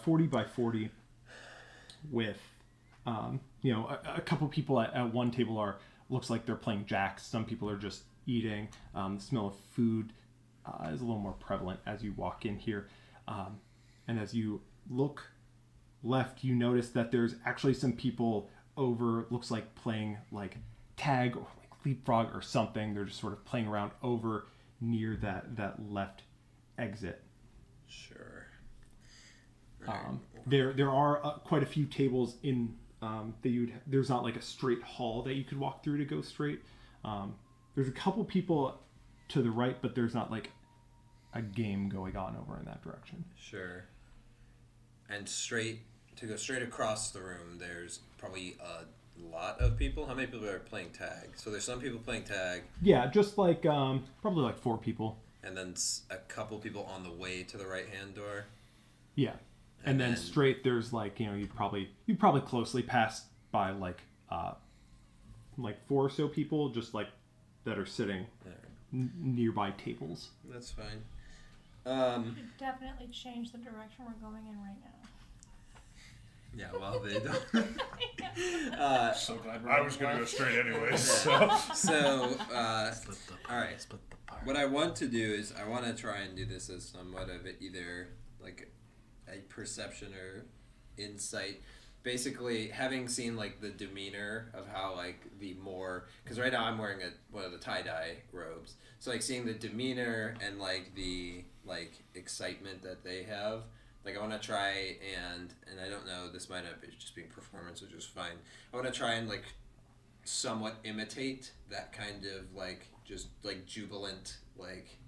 40 by 40 with, a couple people at one table looks like they're playing jacks. Some people are just eating. The smell of food is a little more prevalent as you walk in here. And as you look left, you notice that there's actually some people over, looks like playing like tag or like leapfrog or something. They're just sort of playing around over near that left exit. Sure. There are quite a few tables in there's not like a straight hall that you could walk through to go straight. There's a couple people to the right, but there's not like a game going on over in that direction. Sure. And to go straight across the room, there's probably a lot of people. How many people are playing tag? So there's some people playing tag. Yeah, just like probably like 4 people. And then a couple people on the way to the right-hand door. Yeah. And then straight there's like, you'd probably closely pass by like 4 or so people just like that are sitting nearby tables. That's fine. Should definitely change the direction we're going in right now. Yeah, well, they don't. So glad I was going to go straight anyways. So, all right. What I want to do is I want to try and do this as somewhat of either like a perception or insight. Basically, having seen like the demeanor of how like the more, because right now I'm wearing one of the tie-dye robes, so like seeing the demeanor and like the like excitement that they have. Like I want to try and I don't know, this might not be just being performance, which is fine. I want to try and like somewhat imitate that kind of like just like jubilant, like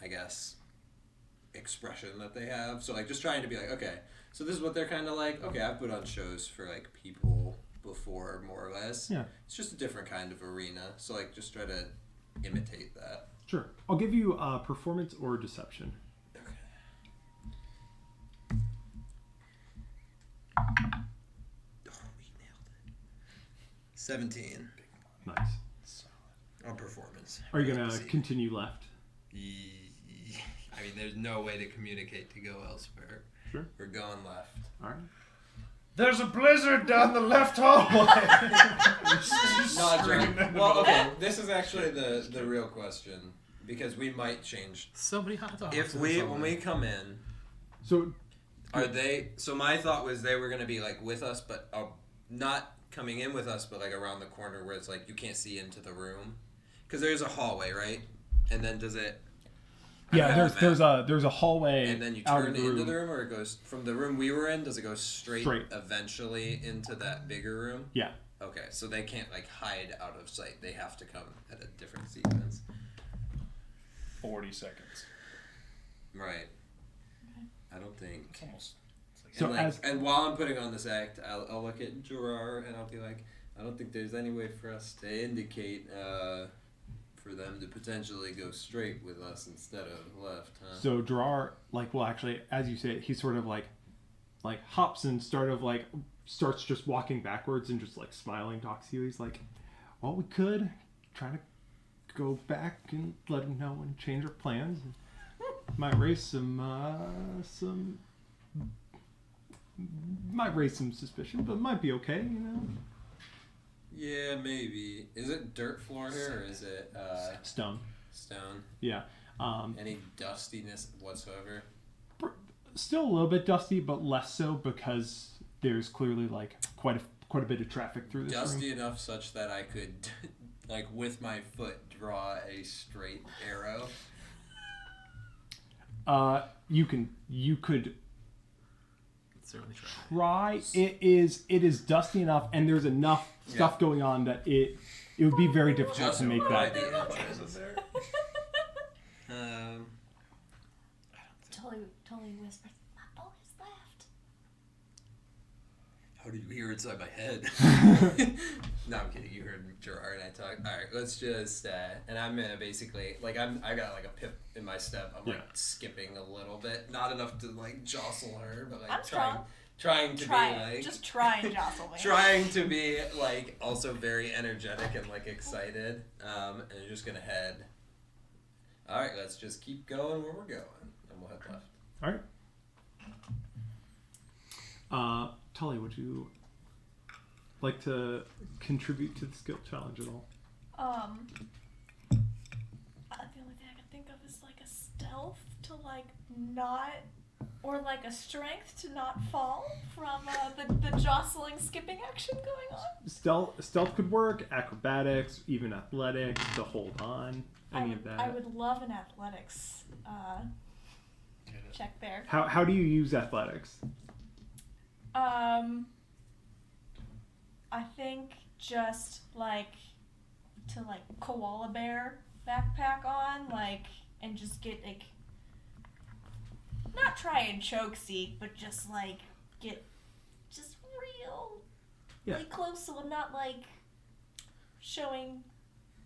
I guess expression that they have. So like just trying to be like, okay, so this is what they're kind of like. Okay, I've put on shows for like people before, more or less. Yeah. It's just a different kind of arena. So like just try to imitate that. Sure. I'll give you performance or deception. Oh, we nailed it. 17. Nice. On performance. Are you going to continue left? I mean, there's no way to communicate to go elsewhere. Sure. We're going left. All right. there's a blizzard down the left hallway. Well, okay, this is actually the real question, because we might change. So many hot dogs. When we come in, so are they? So my thought was they were gonna be like with us, but not coming in with us, but like around the corner where it's like you can't see into the room, because there's a hallway, right? And then does it? Yeah, there's a hallway, and then you turn into the room, or it goes from the room we were in. Does it go straight eventually into that bigger room? Yeah. Okay, so they can't like hide out of sight. They have to come at a different sequence. 40 seconds. Right. I don't think. It's almost. And while I'm putting on this act, I'll look at Gerard and I'll be like, I don't think there's any way for us to indicate for them to potentially go straight with us instead of left, huh? So Gerard, actually, as you say it, he sort of like hops and starts just walking backwards and just like smiling, talks to you. He's like, well, we could try to go back and let him know and change our plans. Might raise some suspicion, but might be okay, you know. Yeah, maybe. Is it dirt floor here, or is it stone? Stone. Yeah. Any dustiness whatsoever? Still a little bit dusty, but less so because there's clearly like quite a bit of traffic through this Dusty room. enough such that I could, like with my foot, draw a straight arrow. You could certainly try. It is dusty enough, and there's enough stuff going on that it would be very difficult to make that. Totally whispers, "My boat is left." How do you hear inside my head? No, I'm kidding. You heard Gerard and I talk. All right, let's just and I'm gonna basically I got like a pip in my step. I'm like skipping a little bit, not enough to like jostle her, but like trying to be like just try and jostle me. Trying to be like also very energetic and like excited. And you're just gonna head. All right, let's just keep going where we're going, and we'll head left. All right. Tully, would you like to contribute to the skill challenge at all? The only thing I can think of is like a stealth to like not, or like a strength to not fall from the jostling skipping action going on. Stealth could work, acrobatics, even athletics to hold on, any of that. I would love an athletics check there. How do you use athletics? I think just like to like koala bear backpack on, like, and just get like, not try and choke seek, but just like get just really close, so I'm not like showing.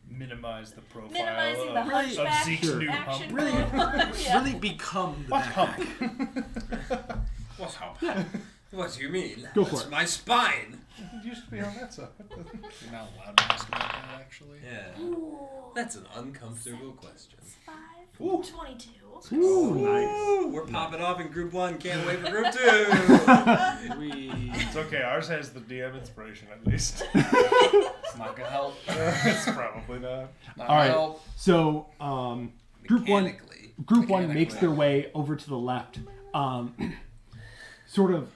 Minimize the profile Minimizing the of hunchback Zeke's new action. hump. Really become the backpack. What's up? Yeah. What do you mean? Go for That's it. my spine. It used to be on that side. You're not allowed to ask about that, actually. Yeah. Ooh. That's an uncomfortable question. 5, Ooh. 22. Ooh, nice. Ooh, we're popping off in group 1. Can't wait for group 2. It's okay. Ours has the DM inspiration at least. It's not gonna help. It's probably not. Not All right. gonna help. So, group one Mechanically. makes their way over to the left. Sort of,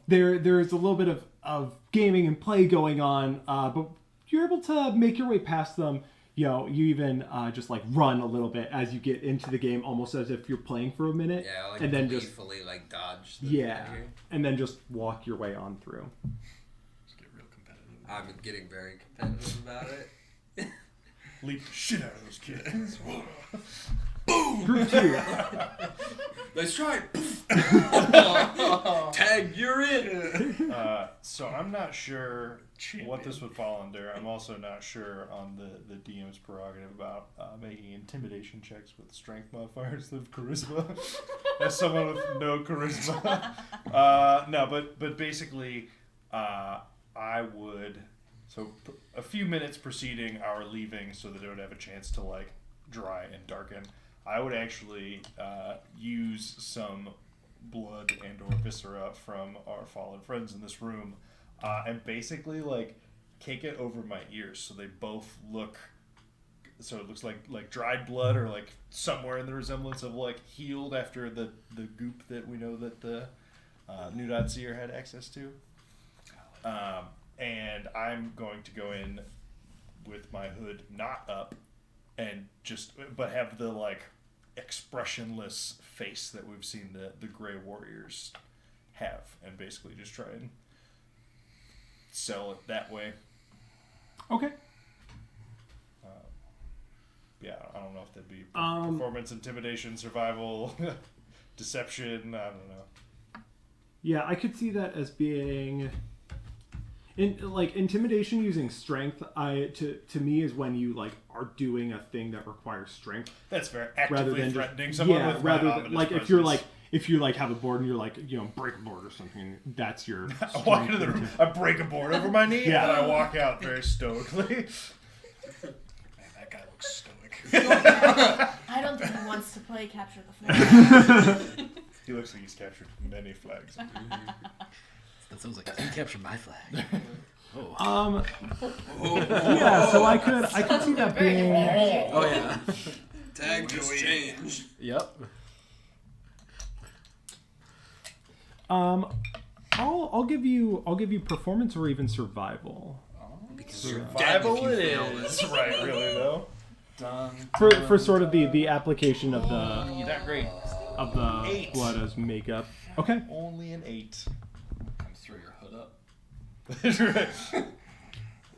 there's a little bit of gaming and play going on, but you're able to make your way past them. You know, you even just like run a little bit as you get into the game, almost as if you're playing for a minute. Yeah, like and then gleefully like dodge the yeah, trigger. and then just walk your way on through. Just get real competitive. I'm getting very competitive about it. Leap the shit out of those kids. Group 2. Let's try it. Tag, you're in. So I'm not sure what this would fall under. I'm also not sure on the DM's prerogative about making intimidation checks with strength modifiers of charisma. As someone with no charisma. No, but basically, I would. So a few minutes preceding our leaving, so that they would have a chance to like dry and darken. I would actually use some blood and or viscera from our fallen friends in this room, and basically like cake it over my ears so they both look. So it looks like dried blood, or like somewhere in the resemblance of like healed after the goop that we know that the New Dot Seer had access to. And I'm going to go in with my hood not up, and but have the like expressionless face that we've seen the Grey Warriors have, and basically just try and sell it that way. Okay. Yeah, I don't know if that'd be performance, intimidation, survival, deception. I don't know. Yeah, I could see that as being. Like intimidation using strength, to me is when you like are doing a thing that requires strength. That's fair. Actively than threatening someone with rather my than like presence. if you like have a board and you're like break a board or something, that's your. I walk into the room, I break a board over my knee, Yeah. and then I walk out very stoically. Man, that guy looks stoic. I don't think he wants to play capture the flag. He looks like he's captured many flags. That sounds like he captured my flag. Yeah, so I could see that being. Oh yeah. Tag just changed. Yep. I'll give you performance or even survival Because you're dead Survival if it you fail is. this. Right, really though. for sort of the application of the You're not great. Eight. blood as makeup. Okay. Only an 8. Come throw your hood up. That's right.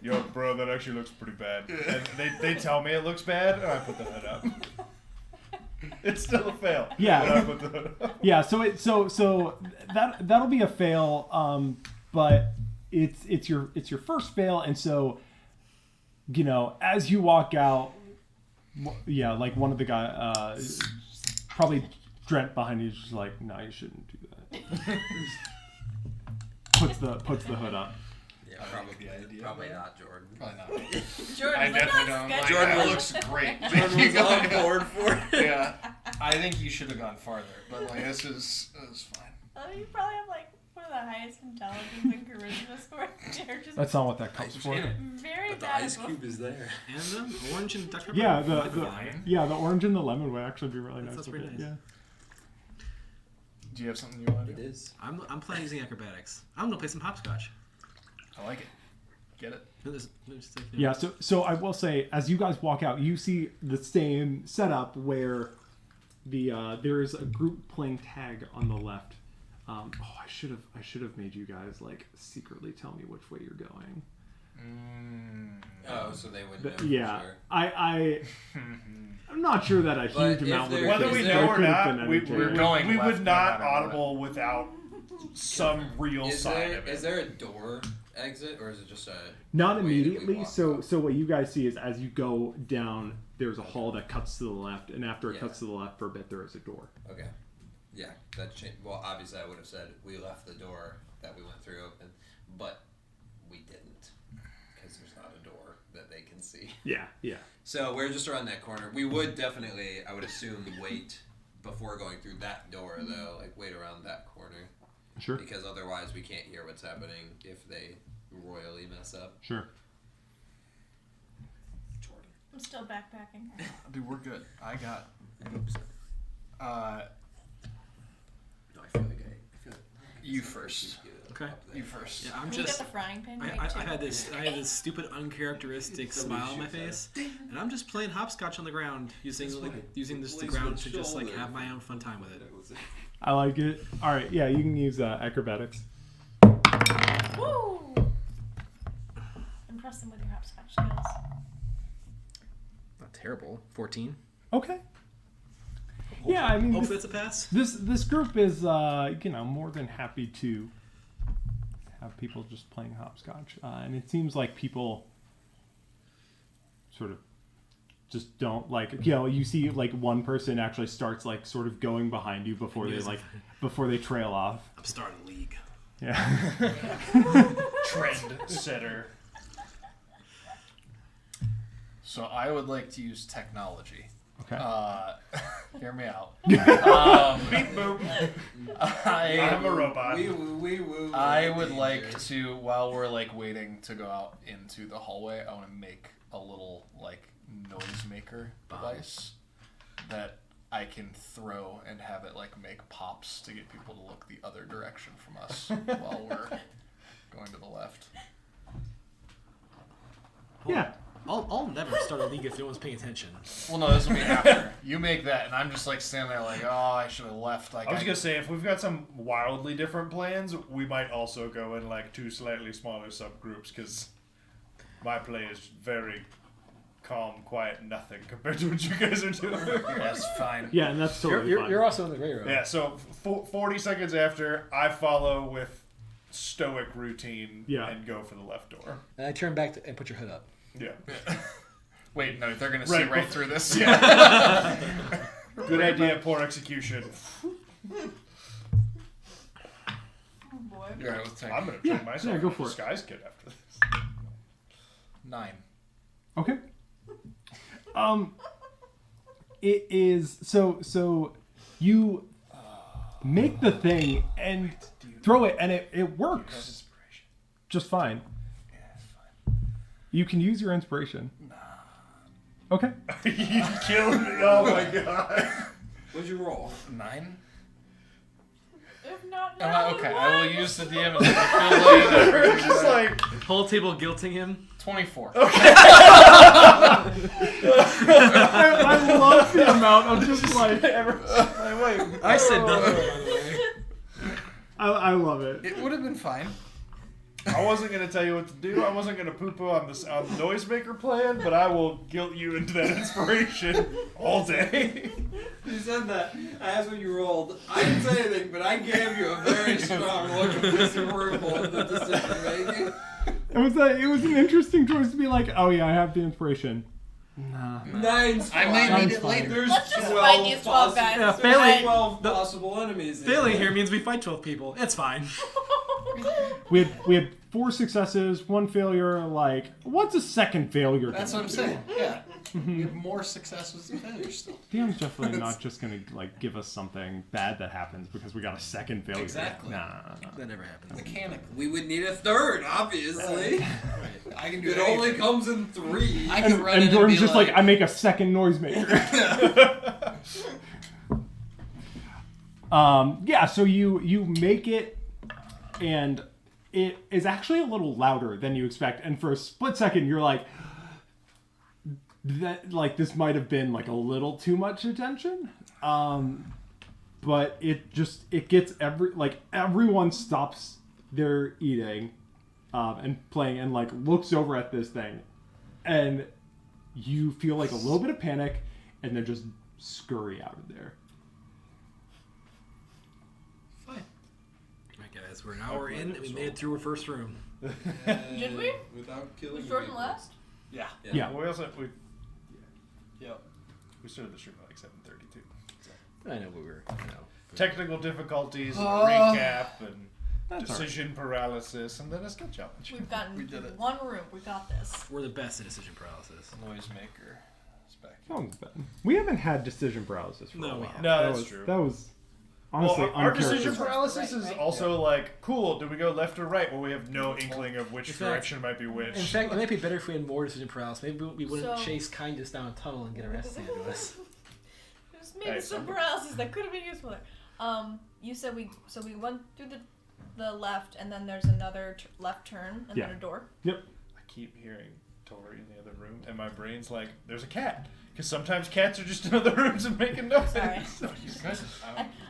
Yo, bro, that actually looks pretty bad. And they tell me it looks bad, and I put the hood up. It's still a fail. Yeah. But I put the hood up. Yeah, so that'll be a fail, but it's your first fail, and so as you walk out, yeah, like one of the guys, probably Drent behind you is just like, no, you shouldn't do that. puts the hood up. Yeah, probably not Jordan. Probably not. Jordan's I like, definitely "That's don't. good." Like, Jordan that was- looks great. Jordan was on board for it. Yeah. I think you should have gone farther, but like this is fine. You probably have like highest intelligence and charisma score. They're just That's not what that comes for. very But the bad. ice at cube is there. And the orange and Dr. Pepper. Yeah, Like the wine. orange and the lemon would actually be really nice. That's with pretty it. nice. Yeah. Do you have something you want to It do? is. I'm planning using acrobatics. I'm gonna play some hopscotch. I like it. Get it? Yeah, so I will say, as you guys walk out, you see the same setup where there is a group playing tag on the left. I should have made you guys like secretly tell me which way you're going. Oh, so they wouldn't know Yeah, for sure. I'm not sure that a But huge if amount would there- have Whether we Is know there- or could have not, been we're entertaining. going. We left would no not matter what. audible without some real Is sign there of it. is there a door exit or is it just a Not way that we immediately. walk So out? so what you guys see is as you go down, there's a hall that cuts to the left, and after it Yeah. cuts to the left for a bit, there is a door. Okay. Yeah, that changed. Well, obviously, I would have said we left the door that we went through open, but we didn't because there's not a door that they can see. Yeah, yeah. So we're just around that corner. We would definitely, I would assume, wait before going through that door, though. Like wait around that corner Sure. because otherwise we can't hear what's happening if they royally mess up. Sure. Jordan. I'm still backpacking. Dude, we're good. I got. No, I feel like You first. Okay. You first. Yeah, I'm Can you just. get the frying pan I right too? had this stupid uncharacteristic smile on my face, and I'm just playing hopscotch on the ground, using just the ground to just like have my own fun time with it. I like it. All right. Yeah, you can use acrobatics. Woo! Impress them with your hopscotch skills. Not terrible. 14. Okay. Yeah, I mean, Hopefully that's a pass. this group is more than happy to have people just playing hopscotch, and it seems like people sort of just don't like. You see like one person actually starts like sort of going behind you before they trail off. I'm starting a league. Yeah. Trend setter. So I would like to use technology. Okay. Hear me out. Beep boop. I'm a robot. I would danger. like to, while we're like waiting to go out into the hallway, I want to make a little like noisemaker device that I can throw and have it like make pops to get people to look the other direction from us while we're going to the left. Yeah. I'll never start a league if no one's paying attention. Well, no, this will be after. You make that, and I'm just like standing there like, oh, I should have left. Like, I was gonna say, if we've got some wildly different plans, we might also go in like two slightly smaller subgroups, because my play is very calm, quiet, nothing compared to what you guys are doing. That's fine. Yeah, and that's totally fine. You're also in the gray room. Yeah, so 40 seconds after, I follow with stoic routine and go for the left door. And I turn back and put your hood up. Yeah. Wait, no, they're gonna see right through this. Yeah. Good idea, poor execution. Oh boy. You're right with tech. I'm gonna train myself. go for it. Disguise kid after this. 9. Okay. It is so you make the thing and throw it, and it works just fine. You can use your inspiration. Okay. You killed me. Oh my god. What'd you roll? 9? If not, Okay, I will use the DM as I feel We're just like, Whole table guilting him. 24. I love the amount of just like. wait. I said nothing, by the way. I love it. It would have been fine. I wasn't gonna tell you what to do. I wasn't gonna poo-poo on the noisemaker plan, but I will guilt you into that inspiration all day. You said that. I asked what you rolled. I didn't say anything, but I gave you a very strong look of disapproval in the decision making. It was an interesting choice to be like, oh yeah, I have the inspiration. Nah. 9's I may fine. need it later. There's Let's just 12 fight these 12 guys. Yeah, There's failing- 12 possible enemies. Failing here means we fight 12 people. It's fine. We had 4 successes, 1 failure. Like, what's a second failure? That's gonna what I'm do? saying. Yeah. We have more successes than failures still. DM's definitely not just gonna like give us something bad that happens because we got a second failure. Exactly. Nah. That never happens. Mechanically. We would need a third, obviously. Right. I can do It anything. only comes in 3. I can run in And Jordan's be just like, I make a second noisemaker. Yeah, so you make it, and it is actually a little louder than you expect. And for a split second, you're like, that like this might have been like a little too much attention. But it gets everyone stops their eating, and playing and like looks over at this thing, and you feel like a little bit of panic, and then just scurry out of there. Fine. Alright guys, we're an hour in and we made it through our first room. Did we? Without killing Was Jordan people. last? Yeah. Yeah. We also Yep. we started the stream at like 7:32. So. I know we were. Technical difficulties, a Uh, recap, and That's decision paralysis, and then a skill challenge. We've gotten We did it. one room. We got this. We're the best at decision paralysis. Noisemaker is back. That one's bad. We haven't had decision paralysis for No, a we while. haven't. No, That that's was- true. That was honestly Well, our decision uncharacteristic. paralysis is Right. also like, cool, do we go left or right? Well, we have no inkling of which In fact- direction might be which. In fact, it might be better if we had more decision paralysis. Maybe we wouldn't So- chase kindness down a tunnel and get arrested into us. There's maybe Hey, some some- paralysis that could have been useful there. You said we went through the left, and then there's another left turn, and Yeah. then a door. I keep hearing Tori in the other room, and my brain's like, there's a cat. Because sometimes cats are just in other rooms and making noise. Sorry. Guys,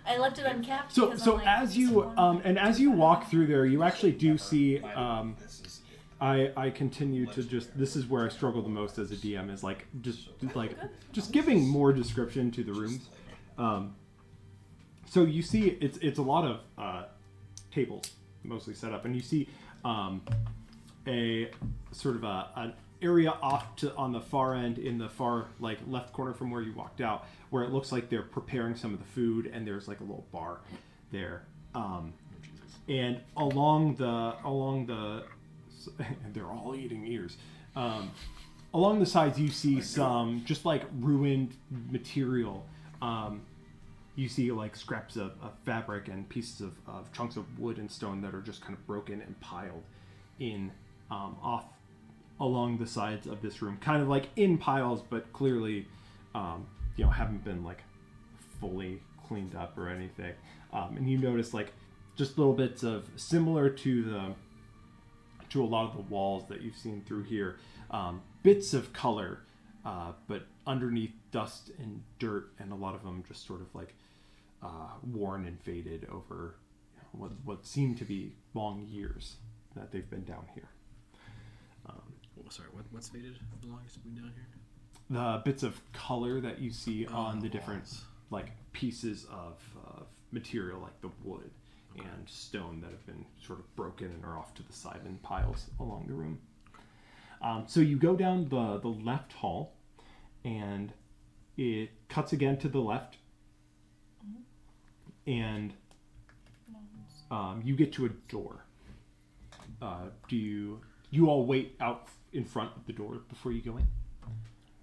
I left it uncapped. So because so I'm like, as you and as you walk through there, you actually do see. this is it. I continue to just. This is where I struggle the most as a DM is like just giving more description to the rooms. So you see, it's a lot of tables mostly set up, and you see a sort of an area off to on the far end in the far like left corner from where you walked out, where it looks like they're preparing some of the food, and there's like a little bar there. And along the they're all eating ears. Along the sides, you see some just like ruined material. You see like scraps of fabric and pieces of chunks of wood and stone that are just kind of broken and piled in off along the sides of this room, kind of like in piles, but clearly haven't been like fully cleaned up or anything. And you notice like just little bits of similar to a lot of the walls that you've seen through here, bits of color, but underneath dust and dirt, and a lot of them just sort of like worn and faded over what seem to be long years that they've been down here. Sorry, what's faded the longest been down here? The bits of color that you see on the different walls. like pieces of material, like the wood and stone that have been sort of broken and are off to the side in piles along the room. So you go down the left hall, and it cuts again to the left, and you get to a door. Do you all wait out in front of the door before you go in?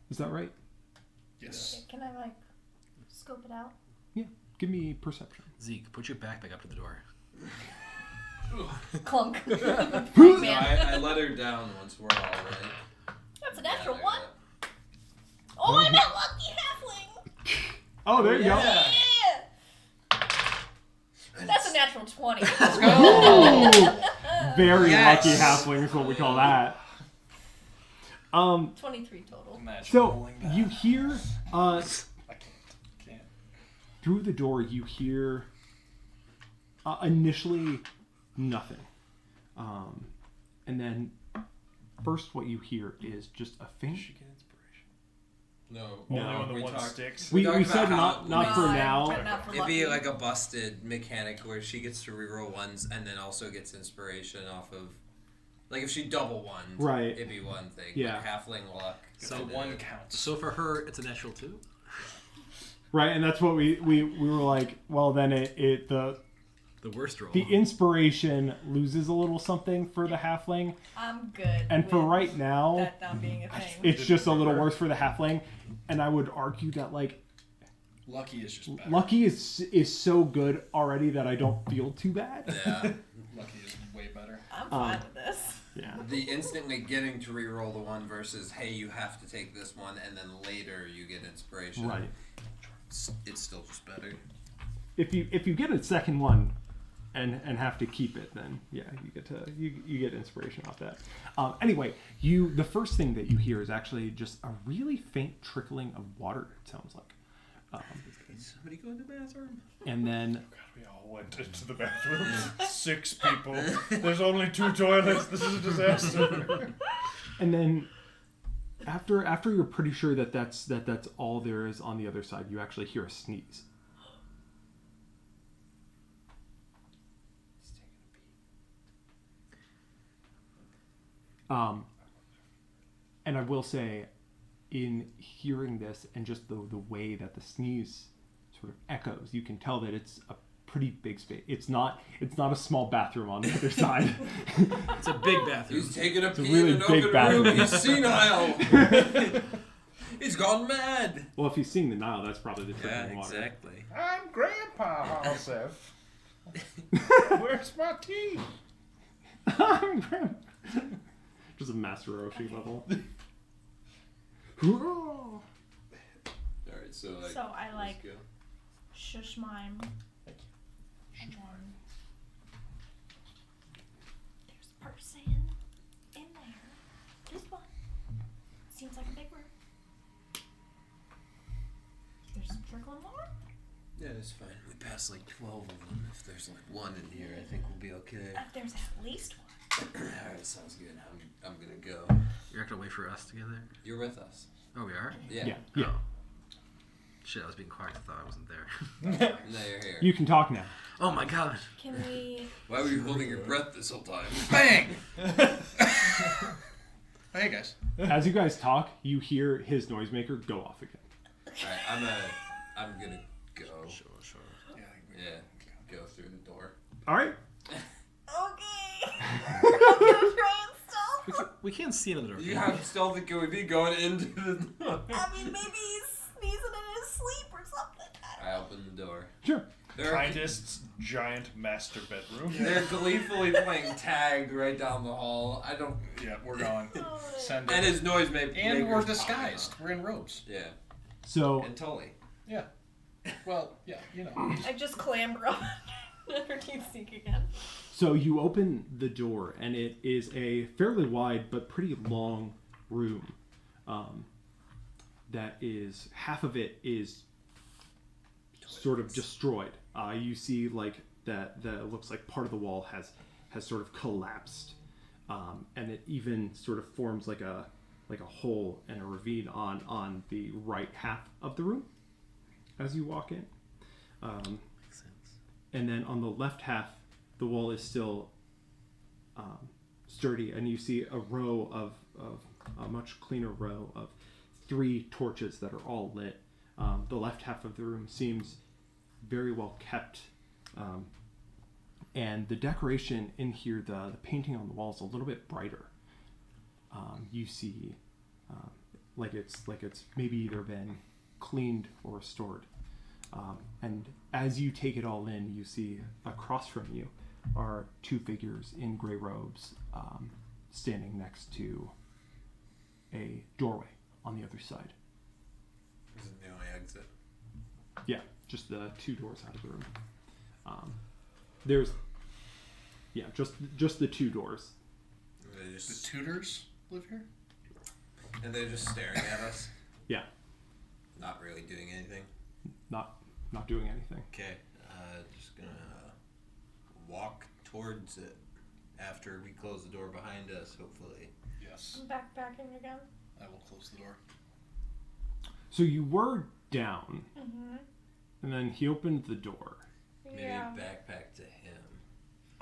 Is that right? Yes. Can I like scope it out? Yeah. Give me perception. Zeke, put your backpack up to the door. Clunk. No, Man. I let her down once we're all in. That's a natural Yeah, one. Oh, I'm a lucky halfling. Oh, there you go. Yeah. That's a natural 20. Let's go. Very Yes. lucky halfling is what we call that. 23 total. Imagine So rolling that. you hear I can't. through the door. You hear initially nothing, and then first what you hear is just a faint. She get inspiration. No. Only when the we one talked- sticks. We talked said about not how- for No, now. but not for It'd be lucky. like a busted mechanic where she gets to reroll ones and then also gets inspiration off of, like if she double one, Right. it'd be one thing. Yeah. Like halfling luck. So and one then- counts. So for her, it's a natural 2. Right, and that's what we were like. Well, then the The worst roll. The inspiration loses a little something for the halfling, I'm good. and for with right now, that not being a thing. it's just a little worse for the halfling. And I would argue that like Lucky is just better. Lucky is so good already that I don't feel too bad. Yeah. Lucky is way better. I'm fine with this. Yeah. The instantly getting to re-roll the one versus, hey, you have to take this one, and then later you get inspiration. Right. It's still just better. If you get a second one and have to keep it, then yeah, you get inspiration off that. Anyway, the first thing that you hear is actually just a really faint trickling of water. It sounds like. Somebody go in the bathroom. And then God, we all went into the bathroom. 6 people. There's only 2 toilets. This is a disaster. and then after you're pretty sure that that's all there is on the other side, you actually hear a sneeze. And I will say, in hearing this and just the way that the sneeze sort of echoes, you can tell that it's a pretty big space. It's not a small bathroom on the other side. It's a big bathroom. He's taking a pee really in an big open bathroom. room. He's senile. He's gone mad. Well, if he's seeing the Nile, that's probably the trickling water. exactly. I'm Grandpa Halsef. Where's my tea? Just a Master Roshi level. All right, so like. So I like let's go. shush mime. And then there's a person in there. This one seems like a big word. There's some trickling water. Yeah, it's fine. We passed like 12 of them. If there's like one in here, I think we'll be okay. There's at least one. Alright, sounds good. I'm gonna go. You're not gonna wait for us to get there? You're with us. Oh, we are? Yeah. Yeah. Oh. Shit, I was being quiet. I thought I wasn't there. No, you're here. You can talk now. Oh my god. Can we? Why were you holding your breath this whole time? Bang! Hey guys. As you guys talk, you hear his noisemaker go off again. Alright, I'm gonna go. Sure. Yeah, I think we Yeah, go through the door. All right. Okay. I'm gonna try and stop. We can't see another door. You have stealthy can we be going into the door? I mean, maybe he's sneezing in his sleep or something. I open the door. Sure. Kindest's giant master bedroom. They're gleefully playing tag right down the hall. I don't. Yeah, we're going. Send And it. his noise may. And we're disguised. We're in robes. Yeah. So And Tully. Yeah. Well, yeah, you know. I just clamber up underneath sneak again. So you open the door, and it is a fairly wide but pretty long room. That is half of it is sort of destroyed. You see like that looks like part of the wall has sort of collapsed, and it even sort of forms like a hole and a ravine on the right half of the room as you walk in. Makes sense. And then on the left half, the wall is still sturdy, and you see a row of a much cleaner row of 3 torches that are all lit. The left half of the room seems very well kept, and the decoration in here, the painting on the wall is a little bit brighter. You see, like it's maybe either been cleaned or restored. And as you take it all in, you see across from you are 2 figures in gray robes, standing next to a doorway on the other side. This is the only exit. Yeah, just the 2 doors out of the room. There's, yeah, just the 2 doors. They The just, tutors live here? and they're just staring at us, Yeah, not really doing anything. not doing anything. Okay, just gonna walk towards it after we close the door behind us, hopefully. Yes. I'm backpacking again. I will close the door. So you were down, Mm-hmm. and then he opened the door. Maybe Yeah. backpack to him.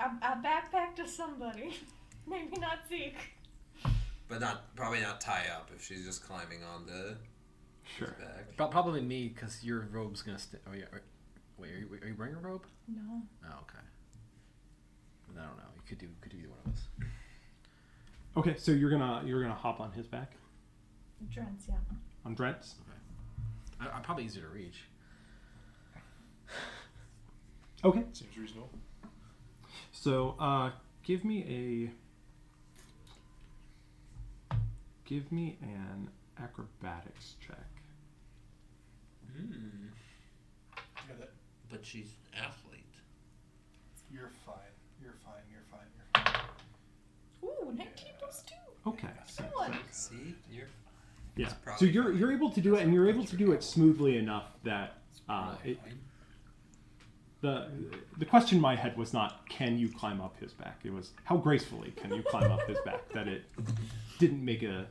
I backpack to somebody. Maybe not Zeke. But probably not tie up if she's just climbing on the Sure. back. Probably me, because your robe's gonna stay. Oh yeah. Wait, are you wearing a robe? No. Oh, okay. I don't know. You could do either one of us. Okay, so you're gonna hop on his back. Drents, yeah. On Drent's. Okay. I'm probably easier to reach. Okay. Seems reasonable. So give me an acrobatics check. Got it. But she's athlete. You're fine. You're fine. You're fine. You're fine. Ooh, 19 plus 2. Okay. Excellent. See, you're Yeah. So probably you're able to do it, and you're able to do it smoothly enough that the question in my head was not can you climb up his back. It was how gracefully can you climb up his back. That it didn't make a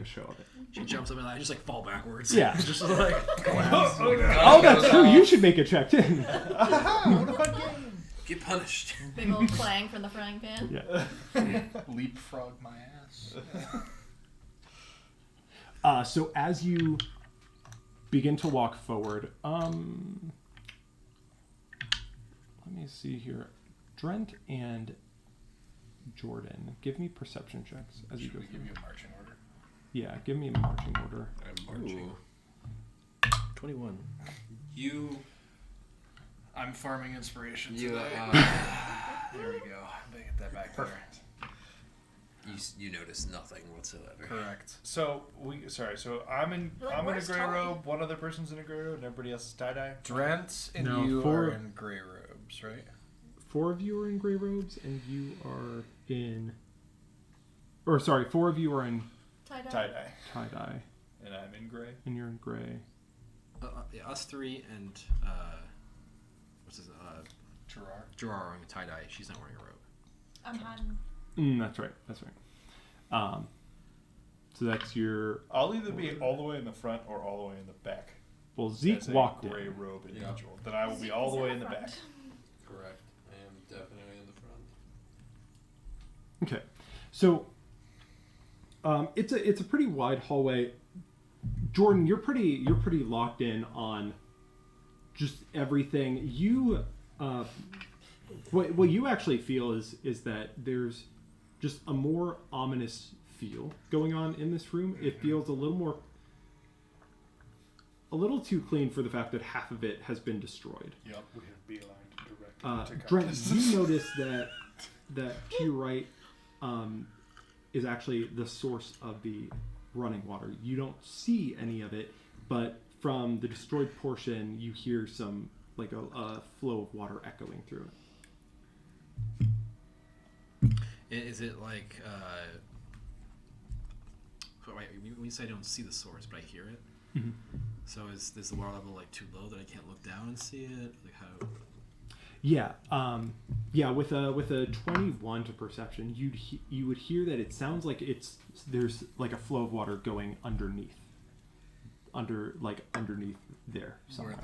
show of it. She jumps up and I just like fall backwards. Yeah. Just like Oh, that's true. You should make a check too. What a fun game! get punished. Big old clang from the frying pan. Yeah. Leapfrog my ass. So as you begin to walk forward, let me see here. Drent and Jordan, give me perception checks as you Should go we through. give you a marching order? Yeah, give me a marching order. I'm marching. 21. I'm farming inspiration You, today. There we go. Get that back Perfect. You notice nothing whatsoever. there. Correct. So I'm in Like, a where's gray Tommy? robe. One other person's in a gray robe, and everybody else is tie dye. Drent and No, you four- are in gray robes, right? 4 of you are in gray robes, and you are in... Or, sorry, 4 of you are in Tie dye. Tie dye, tie-dye, and I'm in gray. and you're in gray. Yeah, us three and what's his Gerard. Gerard are wearing a tie dye. She's not wearing a robe. I'm hiding. That's right. So that's your... I'll either be all the way in the front or all the way in the back. Well, Zeke As a walked gray in. robe Yeah. individual. Then I will be all the way in the back. Correct. I am definitely in the front. Okay, so it's a pretty wide hallway. Jordan, you're pretty locked in on just everything. You what you actually feel is that there's just a more ominous feel going on in this room. It feels a little too clean for the fact that half of it has been destroyed. Yep, we have beelined directly to Brent, Curtis. you notice that to your right is actually the source of the running water. You don't see any of it, but from the destroyed portion, you hear some like a flow of water echoing through it. Is it like? Wait, when you say I don't see the source, but I hear it. Mhm. So is the water level like too low that I can't look down and see it? Like how? Yeah, with a 21 to perception, you would hear that it sounds like there's like a flow of water going underneath there somewhere.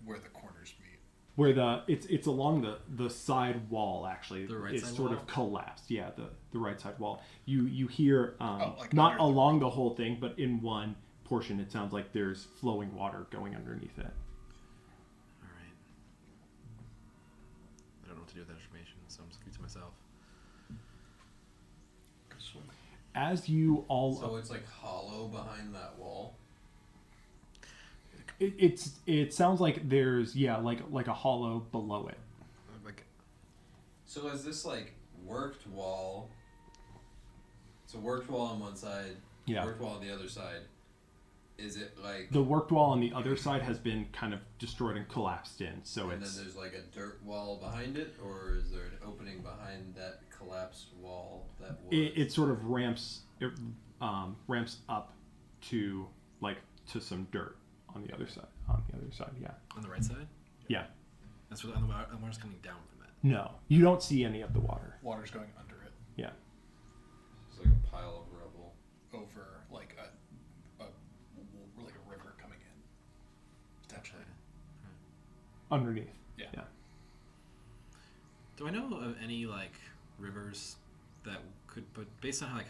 Where the corners meet. Where it's along the side wall actually. The right it's side sort wall? of collapsed. Yeah, the right side wall. You hear like not under the- along the whole thing, but in one portion it sounds like there's flowing water going underneath it. All right. I don't know what to do with that information, so I'm just keeping it to myself. As you all So it's like hollow behind that wall. it sounds like there's like a hollow below it. Like So is this like worked wall? So worked wall on one side, Yeah. worked wall on the other side. Is it like The worked wall on the other side has been kind of destroyed and collapsed in, so and it's then there's like a dirt wall behind it, or is there an opening behind that collapsed wall that was? it sort of ramps up to some dirt on the other side. Yeah. on the right side. Yeah. That's where the water's coming down from it. No, you don't see any of the water. Water's going under it, Yeah. It's like a pile of rubble. over like a river coming in. Potentially. Underneath. Yeah. Yeah. Do I know of any like rivers that could, but based on how, like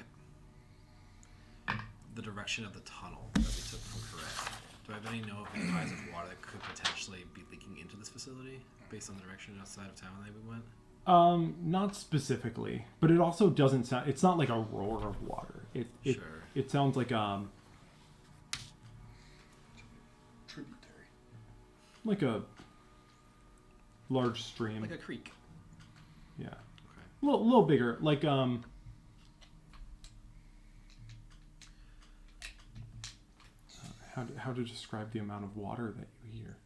the direction of the tunnel that we took from Correct, do I have any bodies of water that could potentially be leaking into this facility? based on the direction outside of town that we went? Not specifically, but it also doesn't sound. It's not like a roar of water. Sure. It sounds like Tributary. like a large stream. Like a creek. Yeah. Okay. A little bigger. Like how to describe the amount of water that you hear?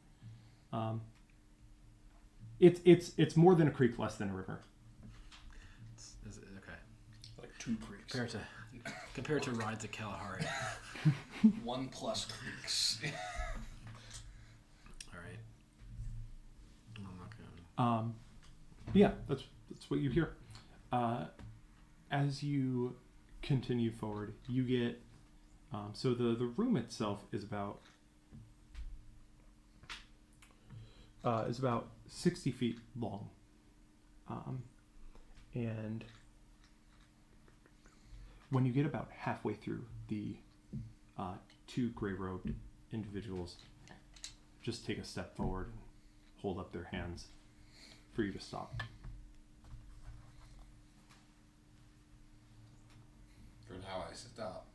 It's more than a creek, less than a river. Is it, okay. Like 2 creeks. Compared to Ride to Kalahari. 1 plus creeks. All right. I'm not going. Yeah, that's what you hear. As you continue forward, you get so the room itself is about 60 feet long, and when you get about halfway through, the 2 gray-robed individuals just take a step forward and hold up their hands for you to stop. For now, I stop.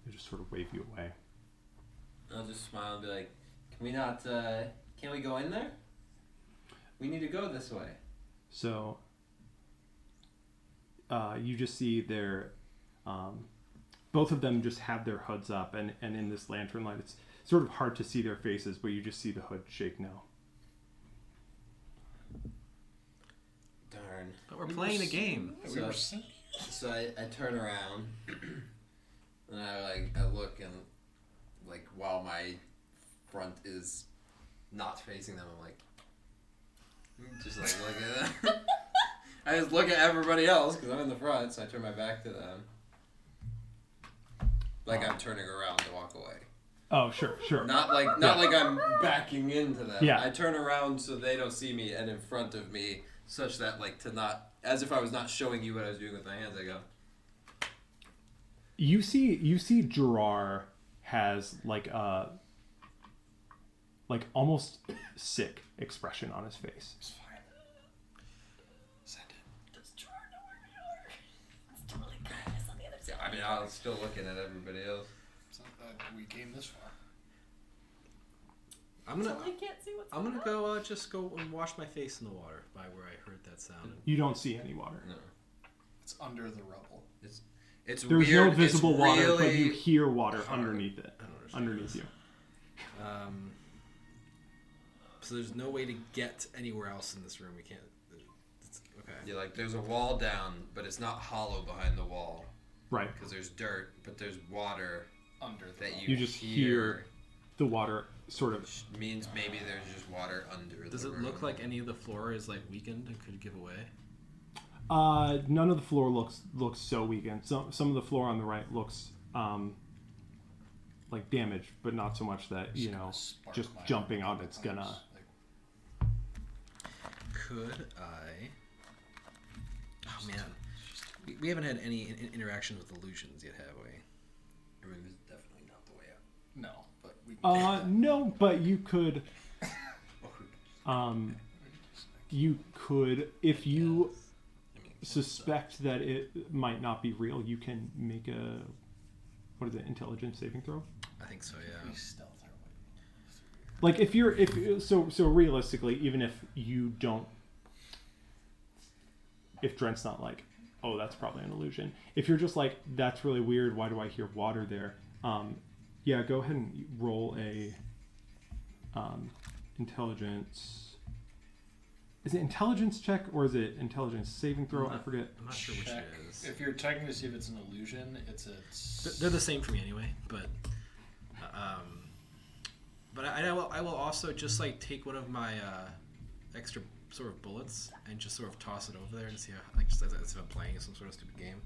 They just sort of wave you away. I'll just smile and be like, "Can we not? Can't we go in there? We need to go this way." So you just see their both of them just have their hoods up, and in this lantern light, it's sort of hard to see their faces, but you just see the hood shake now. Darn. But we're playing a game. So I turn around and I look, and like while my front is not facing them, I'm like just like looking at them. I just look at everybody else because I'm in the front, so I turn my back to them, like I'm turning around to walk away. Oh, sure. Not like I'm backing into them. Yeah. I turn around so they don't see me, and in front of me, such that as if I was not showing you what I was doing with my hands. I go. You see Gerard has like almost sick expression on his face. It's fine. Send it. Does Gerard know where we are? It's totally kindness on the other side. I mean, I was still looking at everybody else. It's not that we came this far. I'm gonna Can't see what's I'm going gonna on. go just go and wash my face in the water by where I heard that sound. You don't see any water. No, It's under the rubble. it's There's weird. no visible it's water, really... but you hear water hard. underneath it, I don't understand underneath this. you. So there's no way to get anywhere else in this room. We can't. Okay. Yeah, like there's a wall down, but it's not hollow behind the wall Right. because there's dirt, but there's water Under the that rubble. You just hear the water sort of. which means maybe there's just water under. Does the it room. look like any of the floor is like weakened and could give away? None of the floor looks so weakened. Some of the floor on the right looks like damaged, but not so much that Spark just my jumping out arm. it's gonna. Like, Could I? Oh man, we haven't had any interaction with illusions yet, have we? The room is definitely not the way out. no, but we. No, but you could. You could, if you suspect that it might not be real, you can make a intelligence saving throw. I think so. We Yeah. stealth our way. Like so realistically, even if you don't, if Drent's not like, oh, that's probably an illusion. If you're just like, that's really weird. Why do I hear water there? Yeah, go ahead and roll a intelligence. Is it intelligence check or is it intelligence saving throw? I forget. I'm not sure which Check. it is. If you're checking to see if it's an illusion, it's a. They're the same for me anyway, but I will also just like take one of my extra sort of bullets and just sort of toss it over there to see how, like, just as if I'm playing some sort of stupid game,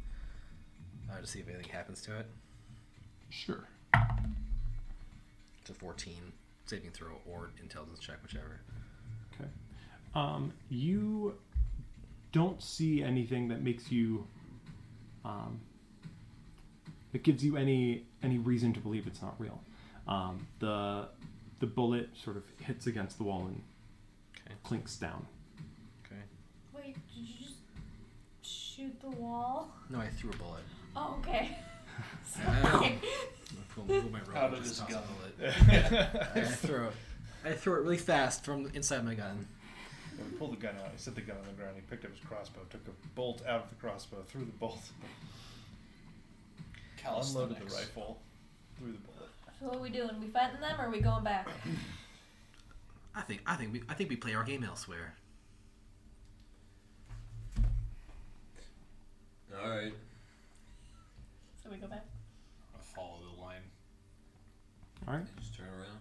to see if anything happens to it. Sure. It's a 14 saving throw or intelligence check, whichever. Okay. You don't see anything that makes you that gives you any reason to believe it's not real. The bullet sort of hits against the wall and clinks down. Okay. Wait, did you just shoot the wall? No, I threw a bullet. Oh, okay. Ow. Sorry. Move my rope. Out of just this toss gun. a bullet. I threw it really fast from inside my gun. He pulled the gun out. He set the gun on the ground. He picked up his crossbow, took a bolt out of the crossbow, threw the bolt, unloaded the rifle, threw the bullet. So what are we doing? We fighting them or are we going back? I think we play our game elsewhere. All right. So we go back. I'll follow the line. All right. Just turn around.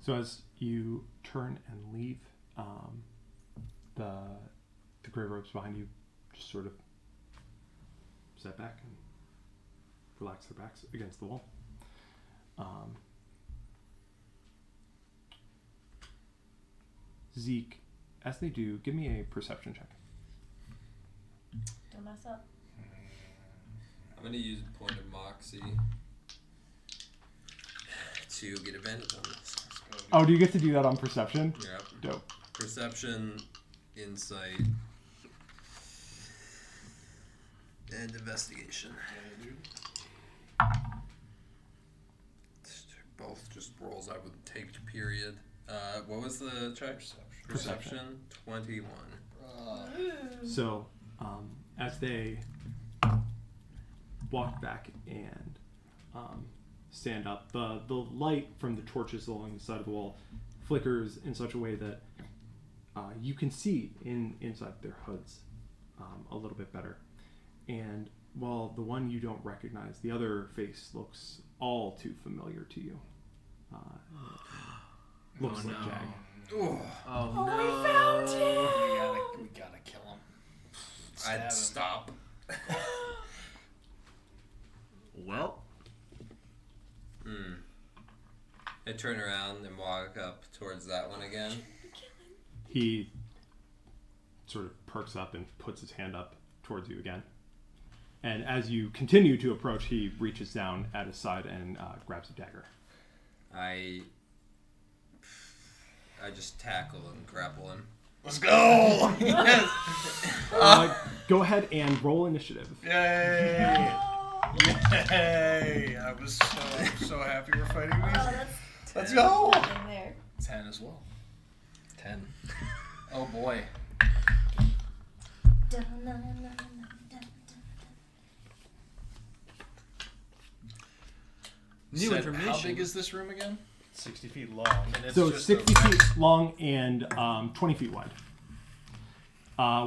So as you turn and leave, the gray robes behind you just sort of step back and relax their backs against the wall. Zeke, as they do, give me a perception check. Don't mess up. I'm gonna use point of moxie to get advantage on this. Oh, do you get to do that on perception? Yep. Dope. Perception, insight, and investigation. Both just rolls out with a taked period. What was the check? Perception. 21. So, as they walk back and stand up, the light from the torches along the side of the wall flickers in such a way that you can see inside their hoods a little bit better. And while the one you don't recognize, the other face looks all too familiar to you. Looks like Jag. Oh Oh, no! we found him! We gotta kill him. I'd him. stop. Well, I turn around and walk up towards that one again. He sort of perks up and puts his hand up towards you again. And as you continue to approach, he reaches down at his side and grabs a dagger. I just tackle and grapple him. Let's go! Yes. Go ahead and roll initiative. Yay! Yay! I was so happy we're fighting Oh, these. that's Let's go! nothing there. 10 as well. 10. Oh boy. New Said, information. How big is this room again? 60 feet long. And it's So just 60 feet long and 20 feet wide.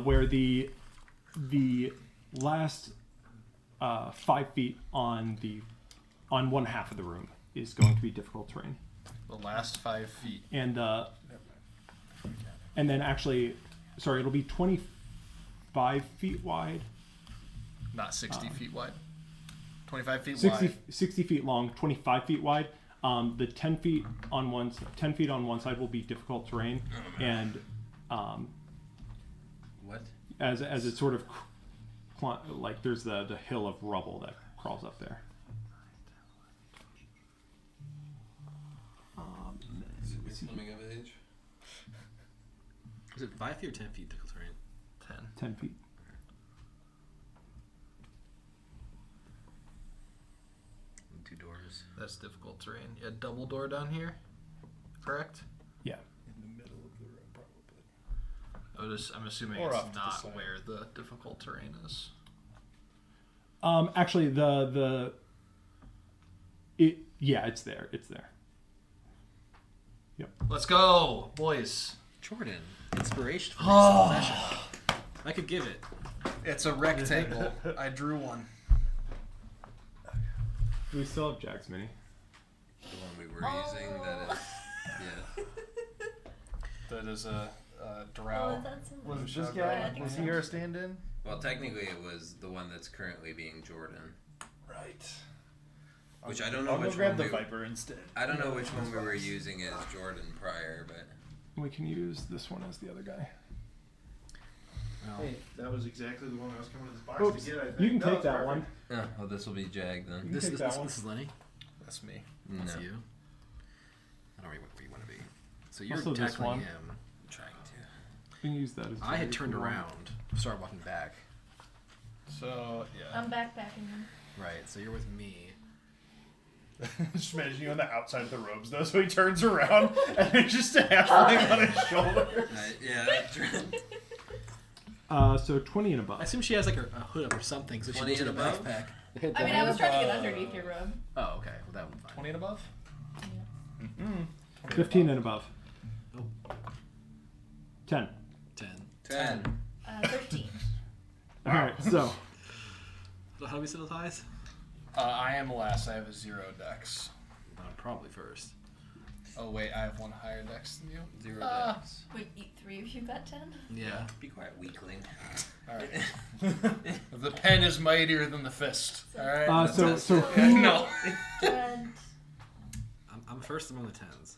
Where the last 5 feet on one half of the room is going to be difficult terrain. The last 5 feet. And then actually, sorry, it'll be 25 feet wide. Not 60 feet wide. 25 feet 60, wide. 60 feet long, 25 feet wide. The 10 feet on one side will be difficult terrain, and What? as it sort of like there's the hill of rubble that crawls up there. Is it coming of age? Is it 5 feet or 10 feet difficult terrain? 10 feet. And 2 doors. That's difficult terrain. A double door down here, correct? Yeah. In the middle of the room, probably. I'm assuming Or it's off to the not side. where the difficult terrain is. Actually, it's there. It's there. Yep. Let's go, boys. Jordan, inspiration for next session. I could give it. It's a rectangle. I drew one. Do we still have Jack's mini? The one we were using. That is. Yeah. That is a Oh, drow. that's Was it Shotgun. this guy? Yeah, I Was think he so. our stand-in? Well, technically, it was the one that's currently being Jordan. Right. Which I don't know I'll go which grab one the we- Viper instead. I don't know which one we were using as Jordan prior, but We can use this one as the other guy. Hey, that was exactly the one I was coming to this box Oops. to get. I think. You can take was that perfect. one. oh, well, this will be Jag then. You can take that one. This is Lenny. That's me. That's No. you. I don't know where you want to be. So you're Also this tackling one. him. I'm trying to. You can use that as I had a turned tool. around, started walking back. So yeah. I'm backpacking him. Right. So you're with me. Just imagine you on the outside of the robes though, so he turns around and there's just a halfling on his shoulder. So 20 and above. I assume she has like a hood up or something, so she 20 needs and a above? backpack. I mean, I was trying to get underneath your robe. Oh, okay. Well, that would be fine. 20 and above. 15 and above. Oh. 10. 10. 13. All right, so So how do we settle ties? I am last. I have a 0 dex. I'm probably first. Oh wait, I have one higher dex than you. 0 dex. Wait, 3 of you got 10? Yeah. Be quiet, weakling. All right. The pen is mightier than the fist. All right. so No. And I'm first among the 10s.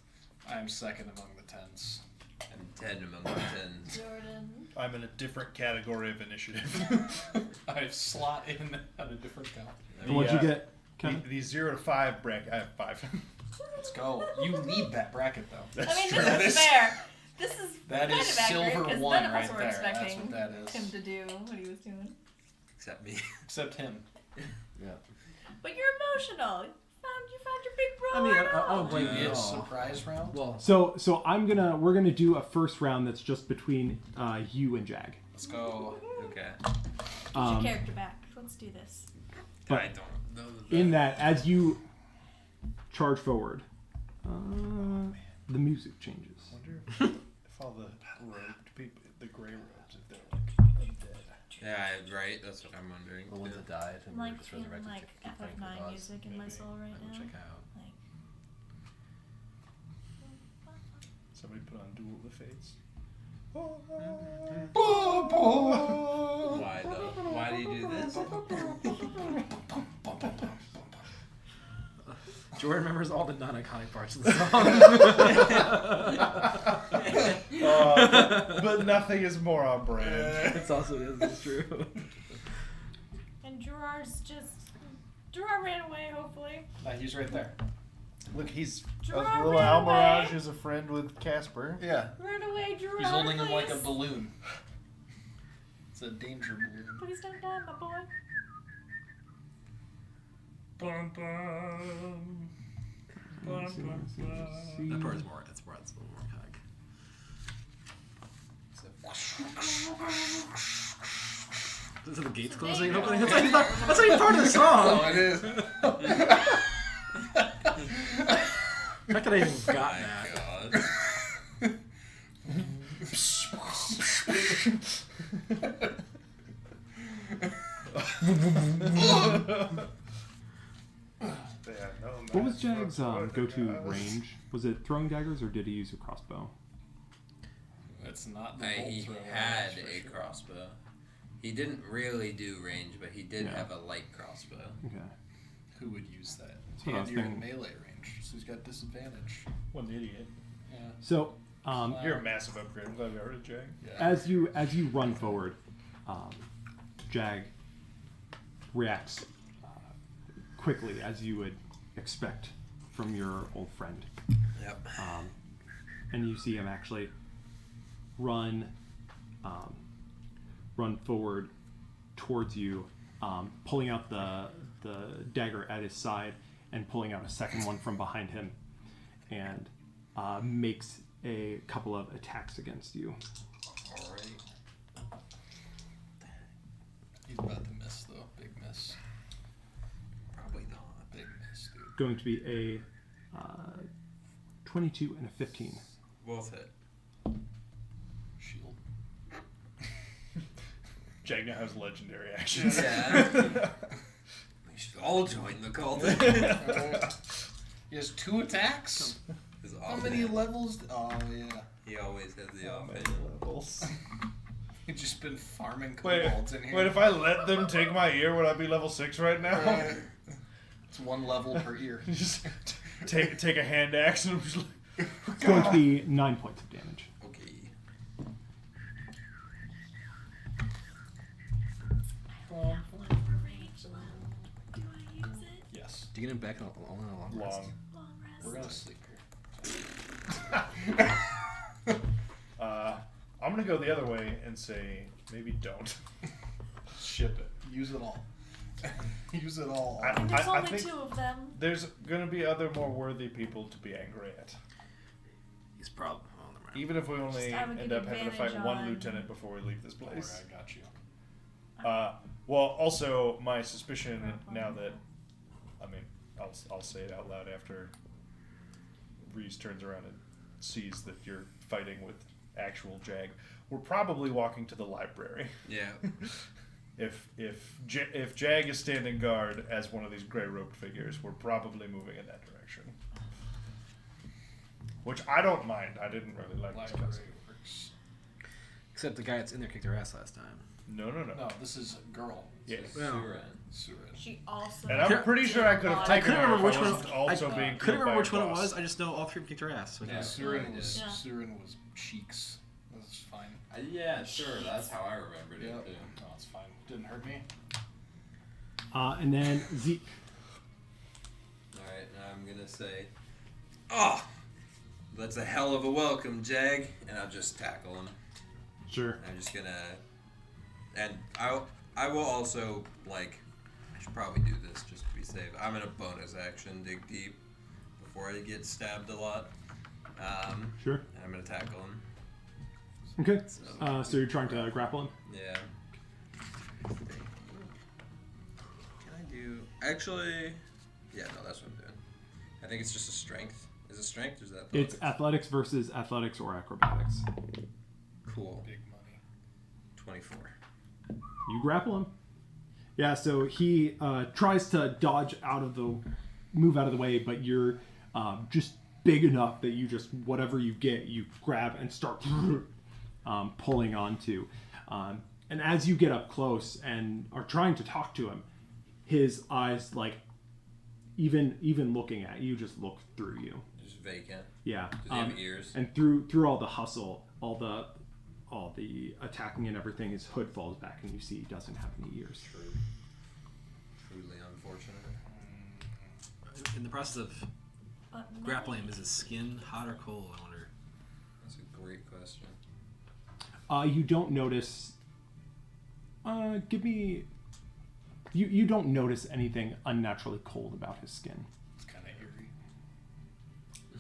I am second among the 10s. I'm 10 among the 10s. Jordan. I'm in a different category of initiative. I slot in at a different count. and what'd you get? Ken? The 0 to 5 bracket, I have 5. Let's go. You lead that bracket though. I mean, true. this is fair. This is That kind is of accurate silver 'cause one none of us right were there. That's expecting what that is. him to do what he was doing. Except me. Except him. Yeah. But you're emotional. You found your big bro. I mean, right I now. don't blame you Maybe at a all. surprise round. Well, So we're gonna do a first round that's just between you and Jag. Let's go. Okay. Get your Um, character back. Let's do this. But I don't know in that, as you charge forward, the music changes. I wonder if all the robed people, the gray robes, if they're like undead. Yeah, right. That's what I'm wondering. the ones that died and I'm were like just feeling resurrected like to keep fighting for the FF9 cause. music in my soul right I will now. check out. Like, Somebody put on Duel of the Fates. Why though? Why do you do this? Jordan remembers all the non-iconic parts of the song. But nothing is more on brand. It's also it's true. and Gerard ran away. Hopefully. He's right there. Look, he's Gerard little ran Almirage away. is a friend with Casper. Yeah. Run away, Gerard. He's holding him like a please. balloon. It's a danger balloon. Please don't die, my boy. Bum, bum. Bum, bum, bum. That part is more. That's a little more iconic. Is it the gates closing and opening? That's not even part of the song. it is. How could I even got My that? God. What was Jag's go-to range? Was it throwing daggers or did he use a crossbow? It's not the He bolt thrower, had that's for a sure. crossbow. He didn't really do range, but he did Yeah. have a light crossbow. Okay. Who would use that? That's what I And was you're in thinking. melee range, so he's got disadvantage. What an idiot. Yeah. So You're a massive upgrade. I'm glad we got rid of Jag. as you run forward, Jag reacts quickly as you would expect from your old friend. Yep. And you see him actually run forward towards you, pulling out the dagger at his side and pulling out a second one from behind him, and makes a couple of attacks against you. Alright. He's about to miss though. Big miss. Probably not. Big miss, dude. Going to be a 22 and a 15. Both hit. Shield. Jag now has legendary actions. Yeah. We should all join the cult. He has 2 attacks? His How off- many levels? Oh, yeah. He always has the Oh, offhand. many levels. He's just been farming Wait, kobolds in here. wait, if I let them take my ear, would I be level 6 right now? It's 1 level per ear. Just take a hand axe and I'm just like, It's going to be 9 points of damage. Okay. For range. Do I use it? Yes. Do you get him back on a long rest? long. We're gonna sleep here. I'm gonna go the other way and say maybe don't. Ship it. Use it all. Use it all. There's I only think 2 of them. there's gonna be other more worthy people to be angry at. He's probably. Oh, never mind. Even if we only Just, I would end give up having to fight advantage one on- lieutenant before we leave this Don't worry, place. I got you. Well, also my suspicion now that, I mean, I'll say it out loud after Reese turns around and sees that you're fighting with actual Jag. We're probably walking to the library. Yeah. If Jag is standing guard as one of these gray robed figures, we're probably moving in that direction. Which I don't mind. I didn't really like Library discussing. works. Except the guy that's in there kicked her ass last time. No. No, this is a girl. Yeah. Well, Surin. She also. And I'm pretty sure I could have I taken couldn't her remember if I which one. wasn't also I being couldn't killed by remember which a one it boss. was. I just know all 3 kicked her ass. So Yeah. Surin was Yeah. Surin was cheeks. That's fine. Yeah, sure. That's how I remembered Yeah. it too. No, it's fine. Didn't hurt me. And then Zeke. Alright, now I'm gonna say, oh, that's a hell of a welcome, Jag, and I'll just tackle him. Sure. I'm just gonna, and I will also, like, I should probably do this just to be safe. I'm gonna bonus action dig deep before I get stabbed a lot. Sure. And I'm gonna tackle him. Okay. So you're trying to grapple him? Yeah. Can I do, actually, yeah, no, that's what I'm doing. I think it's just a strength. Is it strength or is that It's athletics? athletics versus athletics or acrobatics. Cool. Big money. 24. You grapple him. Yeah, so he tries to move out of the way, but you're just big enough that you just, whatever you get, you grab and start pulling onto. And as you get up close and are trying to talk to him, his eyes, like, even looking at you, just look through you. Just vacant. Yeah. Does he have ears? And through all the hustle, all the attacking and everything, his hood falls back, and you see he doesn't have any ears. Truly unfortunate. In the process of grappling him, is his skin hot or cold? I wonder. That's a great question. You don't notice. Give me. You don't notice anything unnaturally cold about his skin. It's kind of eerie.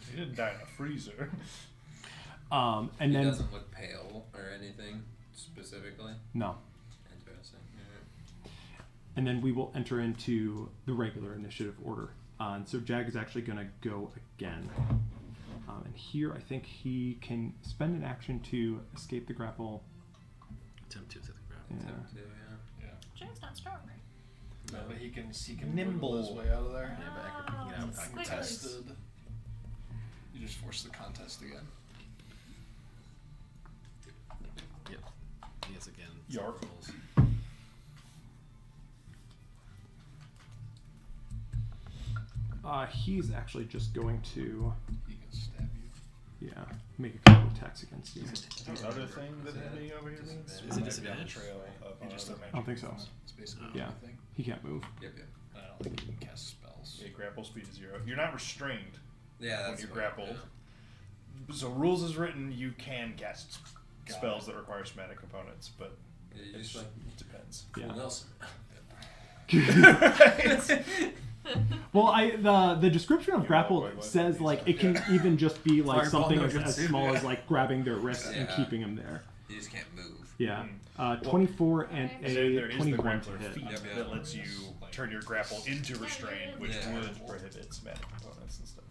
He didn't die in a freezer. And He then doesn't look pale or anything specifically. no. Interesting. And then we will enter into the regular initiative order. And so Jag is actually going to go again. And here I think he can spend an action to escape the grapple. Attempt to hit the ground. Yeah. Attempt to, yeah. Yeah. Jag's not strong, right? No, but he can Nimble. wiggle his way out of there. Yeah, but I could, you know, I could Squiggles. test. Contested. You just force the contest again. Yep. Yes, again. Yarp. Rolls. He's actually just going to, He can stab you. make a couple attacks against you. The other thing that hanging over here means Is it might be on the disadvantage? trail of You just another I don't think so. magic It's basically Yeah. everything. He can't move. Yep, yep. I don't think he can cast spells. Yeah, grapple speed is 0. You're not restrained Yeah, when that's you're what- grappled. So rules is written, you can cast Got spells it. that require somatic components, but Yeah, you it just like depends. Yeah. Nelson. Well, the description of grapple wait, says these like are- it can even just be like Fireball something as nuggets. small as like grabbing their wrists and Yeah. keeping them there. You just can't move. Yeah. 24 and So there a is the 21 to grappler hit. feat Yep, yep. that lets you turn your grapple into restraint, which Yeah. would prohibit somatic components and stuff.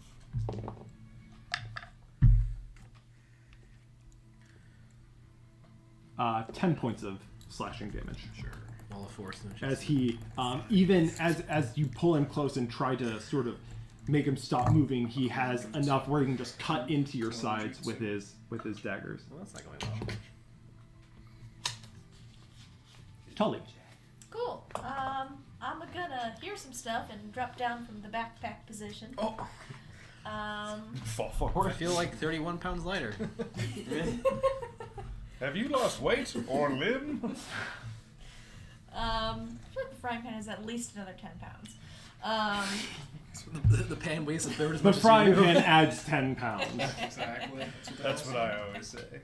10 points of slashing damage. Sure. Wall of force. No As he, even as you pull him close and try to sort of make him stop moving, he has enough where he can just cut into your sides with his daggers. Well, that's not going well. Tully. Cool. I'm gonna hear some stuff and drop down from the backpack position. Oh, Fall I forward. feel like 31 pounds lighter. Have you lost weight or limb? I feel like the frying pan is at least another 10 pounds. The pan weighs a third as The much as frying you. pan adds 10 pounds. Exactly. That's what I always say.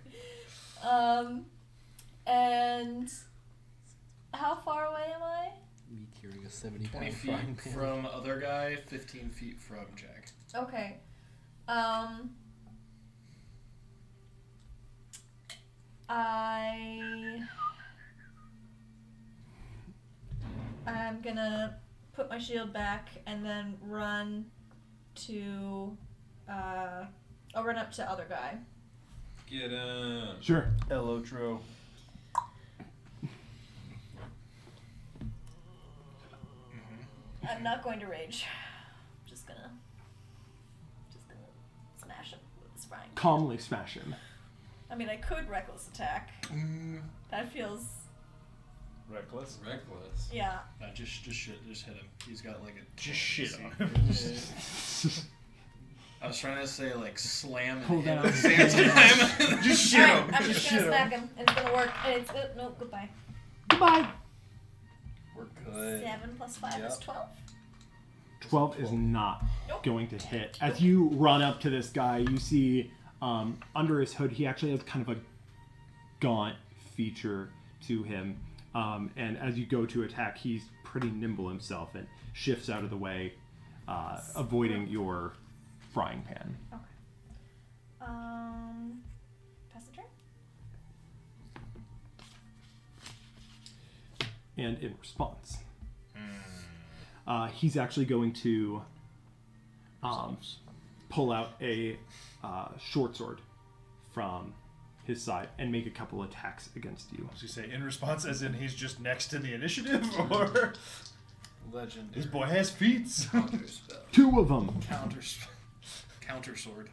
And how far away am I? Me carrying a 20 70-pound feet frying pan. from other guy, 15 feet from Jack. Okay. I'm gonna put my shield back and then run to I'll run up to other guy. Get him. Sure. Elotro. I'm not going to rage. Just gonna smash him with this frying pan. Calmly smash him. I mean, I could reckless attack. That feels, Reckless. Reckless. yeah. Just hit him. He's got like a. Just shit on him. I was trying to say like slam and Pull hit down. at the same time. Just shit Alright, him. I'm Just just gonna shit smack him. him, and it's gonna work. And it's good. No, goodbye. Goodbye. We're good. 7 plus 5 is Yep. 12. 12 is not Nope. going to hit. As you run up to this guy, you see under his hood, he actually has kind of a gaunt feature to him. And as you go to attack, he's pretty nimble himself and shifts out of the way, avoiding your frying pan. Okay. Pass the turn. And in response, he's actually going to pull out a short sword from his side and make a couple attacks against you. Does he say in response as in he's just next to the initiative? Or Legend. this boy has feats? Counterspell. 2 of them. Counter sword.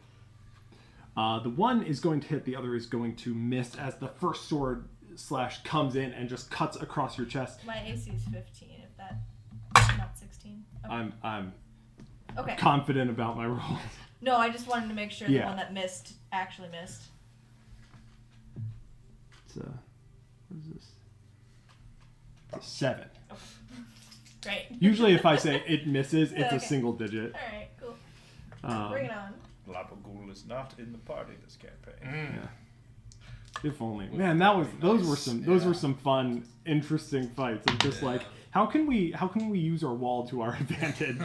The one is going to hit, the other is going to miss as the first sword slash comes in and just cuts across your chest. My AC is 15, if that... Not 16. Okay. I'm Okay. confident about my roll. No, I just wanted to make sure Yeah. the one that missed actually missed. It's what is this? It's a 7. Great. Usually if I say it misses, it's a Okay. single digit. Alright, cool. Um, Bring it on. Lapagul is not in the party this campaign. Yeah. If only. Man, those were some fun, interesting fights. Of just like, how can we use our wall to our advantage?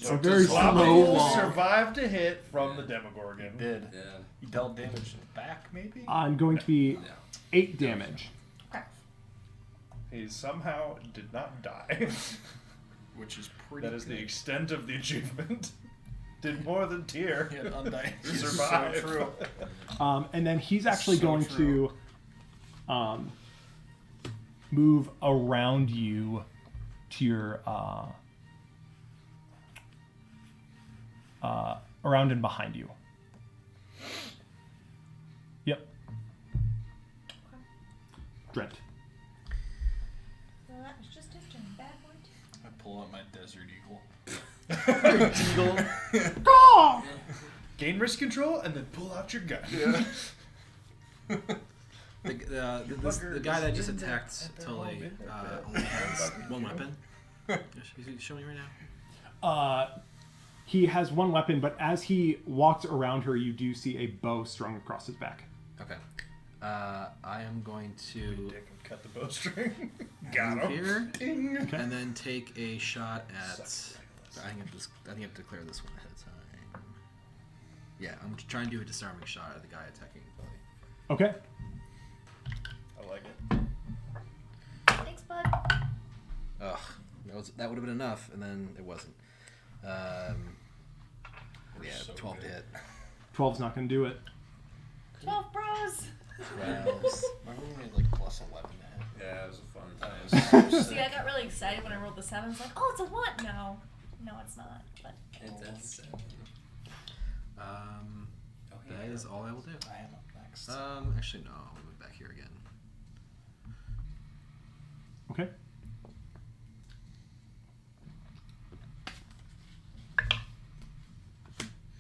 A very slow Lapagul wall. survived a hit from the Demogorgon. Did. Yeah. He dealt damage back, maybe? I'm going to be No. 8 damage. Okay. He somehow did not die. Which is pretty That is the good. extent of the achievement. Did more than Tyr He had undying. to survive. So true. And then he's actually So going true. to move around you to your around and behind you. Yep. Drent. Well, that was just his turn. Bad one, too. I pull out my Desert Eagle. Gain risk control and then pull out your gun. The guy that just attacked Tully only has one weapon. Is he showing you right now? He has one weapon, but as he walks around her, you do see a bow strung across his back. Okay. I am going to Dick and cut the bowstring. Got move him. here Ding. and then take a shot at. I think I have to declare this one ahead of time. Yeah, I'm trying to do a disarming shot at the guy attacking Tully. Okay. I like it. Thanks, bud. Ugh, that would have been enough, and then it wasn't. Yeah, so 12 to good. hit. 12's not going to do it. 12 bros. 12. My room had like plus 11 to hit. Yeah, it was a fun time. See, I got really excited when I rolled the 7. I was like, oh, it's a 1. No, it's not. But It's a 7. That is all I will do. I am up next. Actually, no, I'll move back here again. Okay.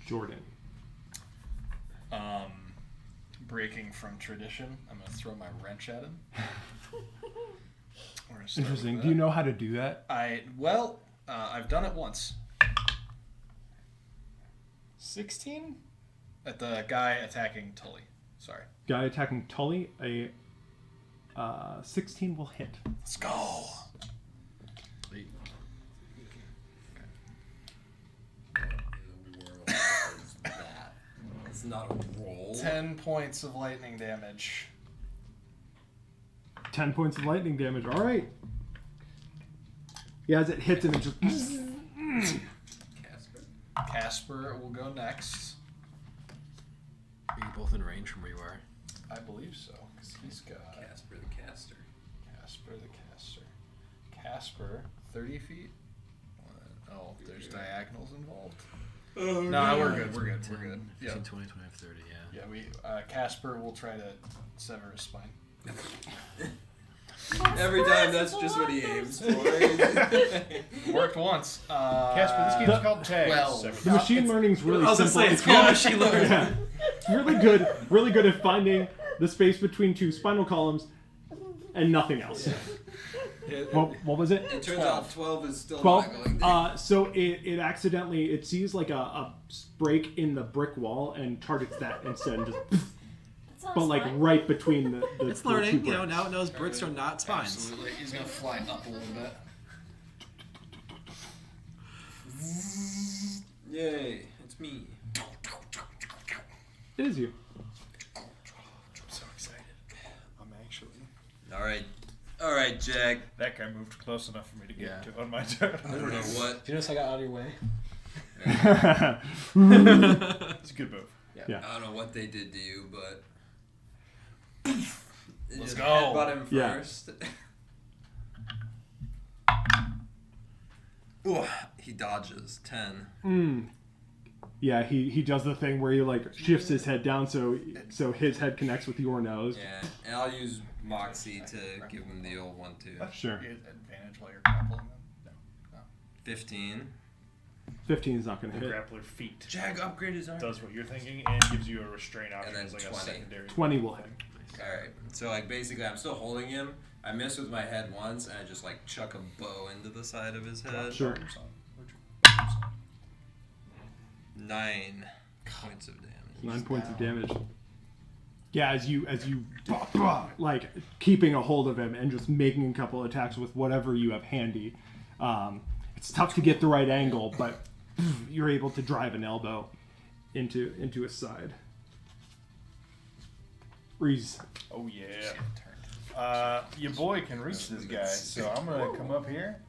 Jordan. Breaking from tradition, I'm gonna throw my wrench at him. We're gonna start Interesting. with Do you that. know how to do that? I've done it once. 16? At the guy attacking Tully. Sorry. Guy attacking Tully, a 16 will hit. Let's go. Wait. What in the world is that? It's not a roll. 10 points of lightning damage. 10 points of lightning damage. All right. Yeah, as it hits him, it just. Casper. Casper will go next. Are you both in range from where you are? I believe so, because he's got Casper the caster. Casper the caster. Casper, 30 feet. Oh, there's diagonals involved. No, we're good. We're good. 10, We're good. 15, Yeah. 20, 25, 30, yeah. Yeah, we Casper will try to sever his spine. Every time, that's just what he aims for. Worked once. Casper, this game's called tag. well, The machine learning's really I was gonna simple. say, it's called machine learning. Yeah. It's really good at finding the space between two spinal columns and nothing else. What was it? It turns out 12 is still 12. not going there. So it accidentally, it sees like a break in the brick wall and targets that instead, and just, That sounds but like fine. right between the It's the learning, two you know, bricks. now it knows bricks are not spines. absolutely. He's gonna fly up a little bit. Yay, it's me. It is you. I'm so excited. I'm actually. All right, Jack. That guy moved close enough for me to get Yeah. to on my turn. I don't know what. Did you notice I got out of your way? It's a good move. Yeah. I don't know what they did to you, but Let's just go. headbutt him Yeah. first. Ooh, he dodges 10. Yeah, he does the thing where he like shifts his head down so his head connects with your nose. Yeah, and I'll use Moxie to give him the old one too. Sure. You get advantage while you're grappling them. No. 15. 15 is not going The to hit. grappler feat Jag upgrade his armor. does what you're thinking and gives you a restraint option then as like 20. a secondary. 20 will hit. Alright, so like basically I'm still holding him. I miss with my head once and I just like chuck a bow into the side of his head. Sure. 9 points of damage. 9 points of damage. Yeah, as you like keeping a hold of him and just making a couple attacks with whatever you have handy. It's tough to get the right angle, but you're able to drive an elbow into his side. Reese. Oh yeah. Your boy can reach this guy, so I'm gonna come up here,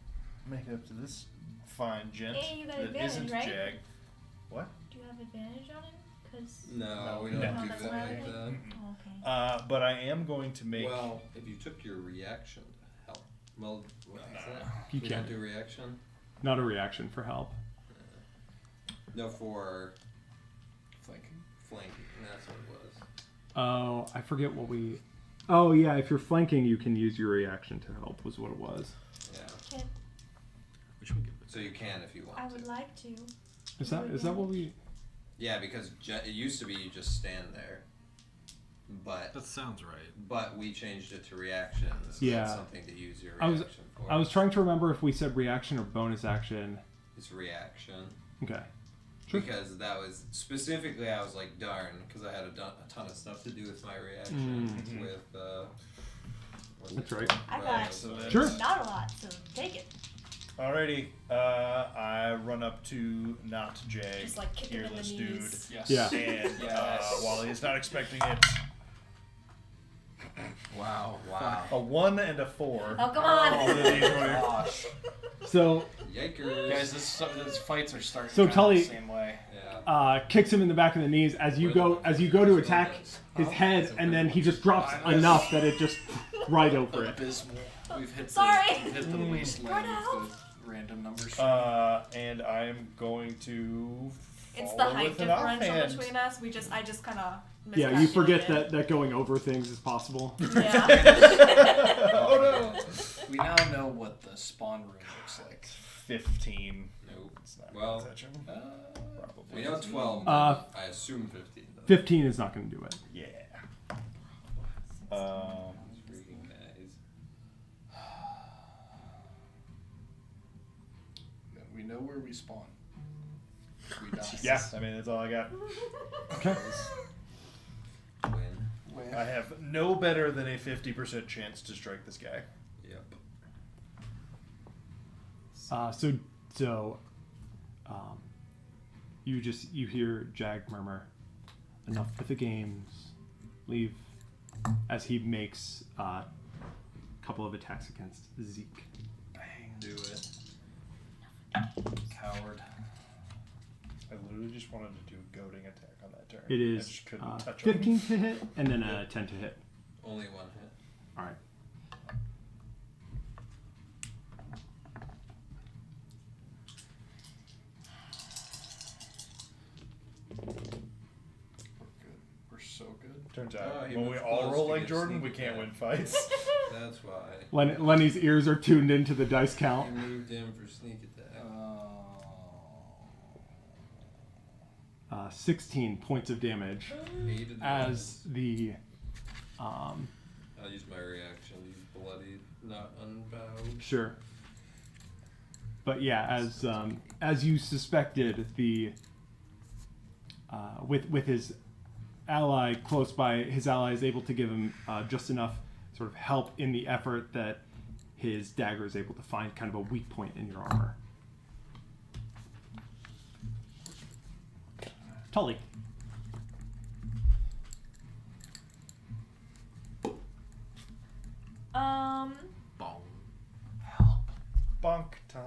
make it up to this fine gent Hey, you got that advantage, isn't right? Jag. What? Do you have advantage on him? Because. No, we don't No. do That's that not like right. that. Oh, okay. But I am going to make. Well, if you took your reaction to help. Well, what is that? You We can't. don't do reaction? Not a reaction for help. No, for Flanking. flanking. That's what it was. Oh, I forget what we. Oh yeah, if you're flanking, you can use your reaction to help. Was what it was. Yeah. Can, Which one? So you can if you want I to. would like to. Is that what we? Yeah, because it used to be you just stand there. But That sounds right. we changed it to reaction. So Yeah. that's something to use your I was- reaction for. I was trying to remember if we said reaction or bonus action. It's reaction. Okay. Sure. Because that was specifically, I was like, darn, because I had a ton of stuff to do with my reaction with. What's That's it right. called? I got So that's- Sure. not a lot, so take it. Alrighty. I run up to not Jag, Just like kick him in the earless knees. dude, Yes. Yeah. and Yes. while he's not expecting it, Wow. Wow. a 1 and a 4. Oh, come on! One of these were- Gosh. So Yikers. Guys, these fights are starting So kind of Tully- the same way. Yeah. kicks him in the back of the knees as you go to attack his head, and then he just drops enough that it just right over it. Abysmal. We've hit Sorry. we've hit the wasteland Burnout. with the random numbers. And I'm going to. It's the follow height with an differential offhand. between us. I just kind of. Yeah, you forget that going over things is possible. Yeah. Oh no! We now know what the spawn room looks like. 15. Nope. It's not Well, touch him. we know 12. Uh, I assume 15. Though. 15 is not going to do it. Yeah. Freaking guys. We know where we spawn. We die. Yeah, I mean that's all I got. Okay. Win. I have no better than a 50% chance to strike this guy. Yep. You hear Jag murmur, "Enough with the games. Leave," as he makes a couple of attacks against Zeke. Bang. Do it. Coward. I literally just wanted to do a goading attack on that turn. It I is just couldn't touch him. 15 to hit and then a 10 to hit. Only one hit. All right. We're good. We're so good. Turns out, Oh, he when we moved all close roll to like get Jordan, sneak we can't attack. win fights. That's why. Lenny's ears are tuned into the dice I count. moved him for sneak attack. 16 points of damage Hated as the I'll use my reaction. He's bloodied, not unbowed. sure. But yeah, as you suspected, the with his ally close by, his ally is able to give him just enough sort of help in the effort that his dagger is able to find kind of a weak point in your armor. Tully. Bong. Bonk time.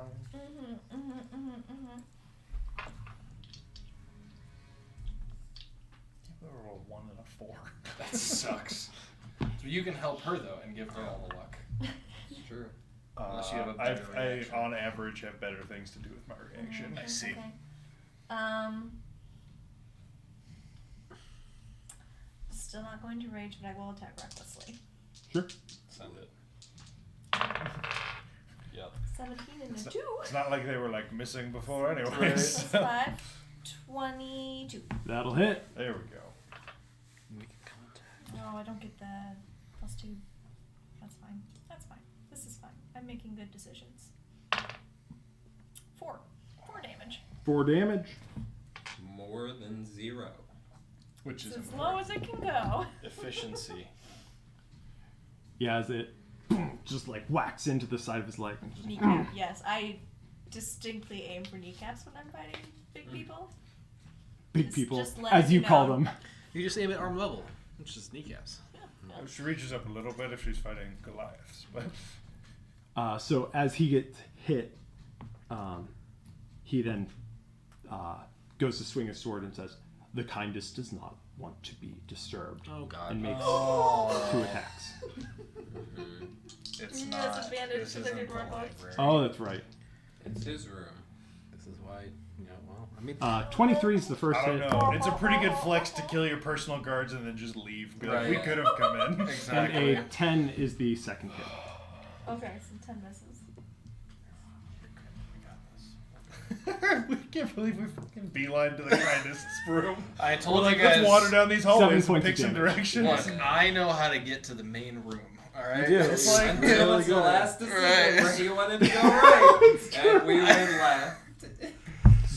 Give her a 1 and a 4. That sucks. So you can help her though and give her all the luck. It's true. Unless you have a better I reaction. on average have better things to do with my reaction. I see. Okay. Still not going to rage, but I will attack recklessly. Sure. Send it. Yep. 17 and It's a not, 2. it's not like they were like missing before, anyways. Plus 5. 22. That'll hit. There we go. Make a contact. No, I don't get the plus 2. That's fine. That's fine. This is fine. I'm making good decisions. 4. 4 damage. 4 damage. More than 0. Which is It's as low as it can go. efficiency. Yeah, as it just like whacks into the side of his leg. And just, Kneecap, yes. I distinctly aim for kneecaps when I'm fighting big people. big Just- people, just let as you you call know. them. You just aim at arm level, which is kneecaps. She reaches up a little bit if she's fighting Goliaths, but So as he gets hit, he then goes to swing his sword and says, "The kindest does not want to be disturbed," Oh god. and makes Oh. 2 attacks. It's He not. has advantage This to the isn't good the work. library. Oh, that's right. It's his room. This is why, well, I mean, 23 is the first I don't hit, know. It's a pretty good flex to kill your personal guards and then just leave. Be like, Right. we could have come in. and Exactly. a 10 is the second hit. Okay, so 10 misses. We can't believe we fucking beeline to the kindest room. I We're told like, you guys. let's water down these 7 hallways and points pick of some damage. directions. Look, I know how to get to the main room. All right. You do. It's like Until really it's the good. last decision Right. where he wanted to go right, and we went left.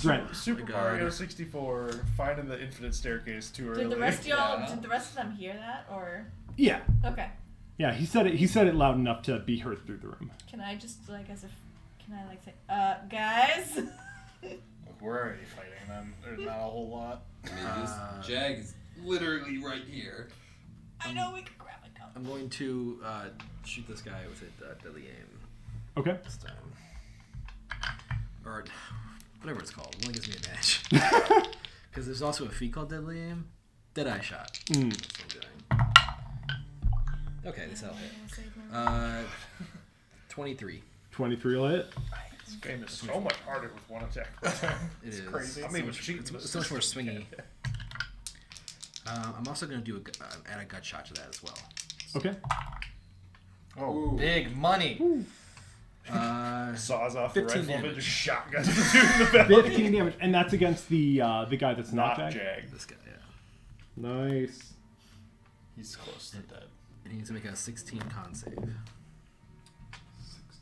Brent. Super God. Mario 64, finding the infinite staircase too early. Did the rest of y'all, Yeah. did the rest of them hear that, or? Yeah, Okay. yeah. He said it loud enough to be heard through the room. Can I just, like, can I, like, say, guys? Look, we're already fighting them. There's not a whole lot. I mean, this Jag is literally right here. I know we can grab a cup. I'm going to shoot this guy with a deadly aim Okay. this time. Or whatever it's called. It only gives me advantage. Because there's also a feat called deadly aim. Deadeye shot. Mm. That's what I'm doing. Okay, at least that'll hit. 23. 23 will hit. This game is so much harder with one attack. It is. crazy. I'm so even much, cheating. it's so much more swingy. I'm also going to do add a gut shot to that as well. Okay. Oh, Ooh. big money. Saws off the 15 rifle and damage. just shotguns the dude in the belly. 15 damage, and that's against the guy that's not Not Jag. Jag. This guy, yeah. Nice. He's close to dead. And he needs to make a 16 con save.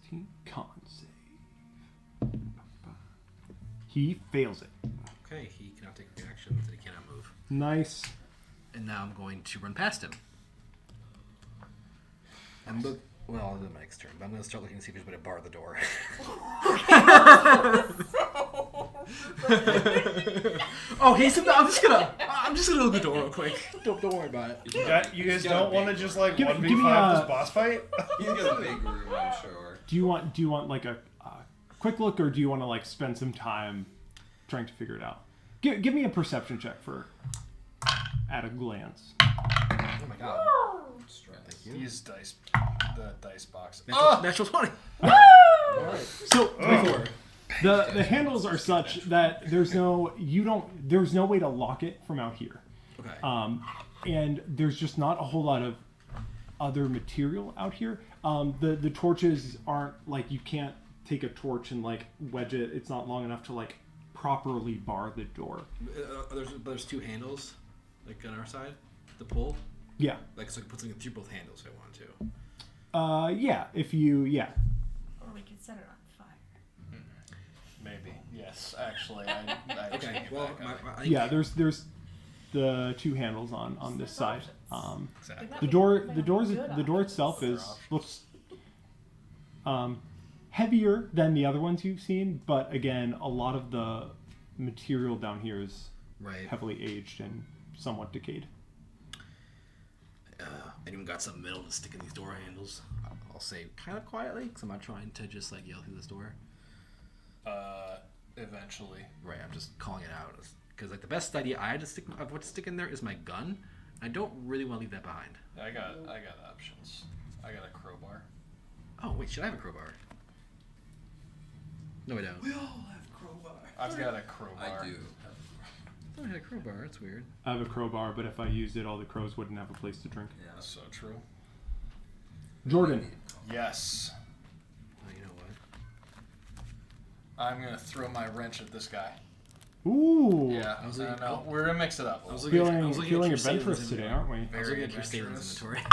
16 con save. He fails it. Okay, he cannot take reactions and he cannot move. Nice. And now I'm going to run past him. And look. Well, I'll do my next turn, but I'm going to start looking to see if there's a way to bar the door. Oh, he's. I'm just gonna look at the door real quick. Don't worry about it. You guys don't want to just like Give me 1v5 a- this boss fight? He's got a big room, I'm sure. Do you want like a quick look, or do you want to like spend some time trying to figure it out? Give me a perception check for at a glance. Oh my god. Stress. Use the dice box. Natural 20. So 24. the handles are such that there's no way to lock it from out here. Okay. And there's just not a whole lot of other material out here. The torches aren't like, you can't take a torch and like wedge it. It's not long enough to like properly bar the door. There's two handles, like on our side, the pull. Yeah. Like so I can put something through both handles if I wanted to. Yeah. If you Or we could set it on fire. Maybe. Yes, actually. I Okay. Well, yeah. There's the two handles on this side. exactly. That The would- door that would be good the door options. itself looks heavier than the other ones you've seen, but again, a lot of the material down here is Right. heavily aged and somewhat decayed. I even got some metal to stick in these door handles. I'll say kind of quietly, because I'm not trying to just like yell through this door. Eventually. Right. I'm just calling it out because like the best idea I had to stick of what to stick in there is my gun. I don't really want to leave that behind. I got options. I got a crowbar. Oh wait, should I have a crowbar? No, I don't. We all have crowbar. I've got a crowbar. I do. I thought I had a crowbar. That's weird. I have a crowbar, but if I used it, all the crows wouldn't have a place to drink. Yeah. So true. Jordan. Yes. Oh, you know what? I'm gonna throw my wrench at this guy. Ooh. Yeah. I was No, like, no, we're gonna mix it up. I was Feeling at Crusader's adventurous today, aren't we? I was Very looking at Crusader's adventurous.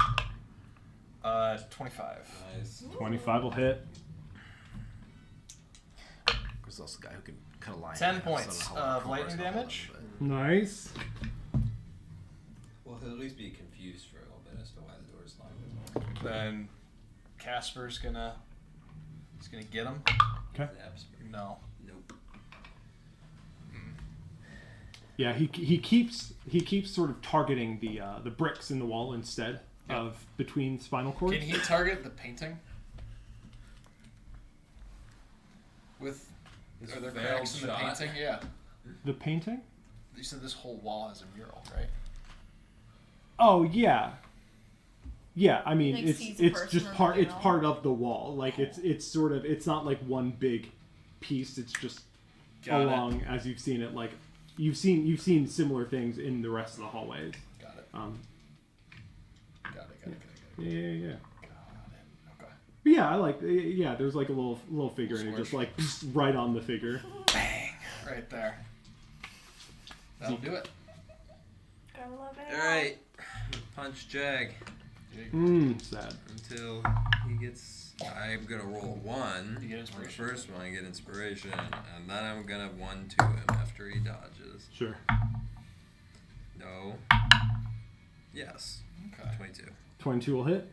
inventory. 25. Nice. 25 will hit. There's also a guy who can cut a line. 10 in half, so I don't points know how of crowbars lightning help damage. them, Nice. Well, he'll at least be confused for a little bit as to why the door's locked. Then Casper's gonna get him. Okay. No. Nope. Yeah, he keeps sort of targeting the bricks in the wall instead of between spinal cords. Can he target the painting? Are there failed cracks in the shot. painting? Yeah. The painting? You said this whole wall has a mural, right? Oh yeah. Yeah, I mean Like, it's sees a person just on part the it's wall. part of the wall. Like it's sort of, it's not like one big piece. It's just Got it. along as you've seen it. Like you've seen similar things in the rest of the hallways. Got it. Um, Got it. yeah. Got it. Okay. But yeah, I like. Yeah, there's like a little figure, and it just like right on the figure. Bang! Right there. That'll do it. Gotta love it. Alright. Punch Jag Sad. until he gets. I'm gonna roll 1. You get On the inspiration. first one, I get inspiration, and then I'm gonna 1-2 him after he dodges. Sure. No. Yes. Okay. 22. 22 will hit.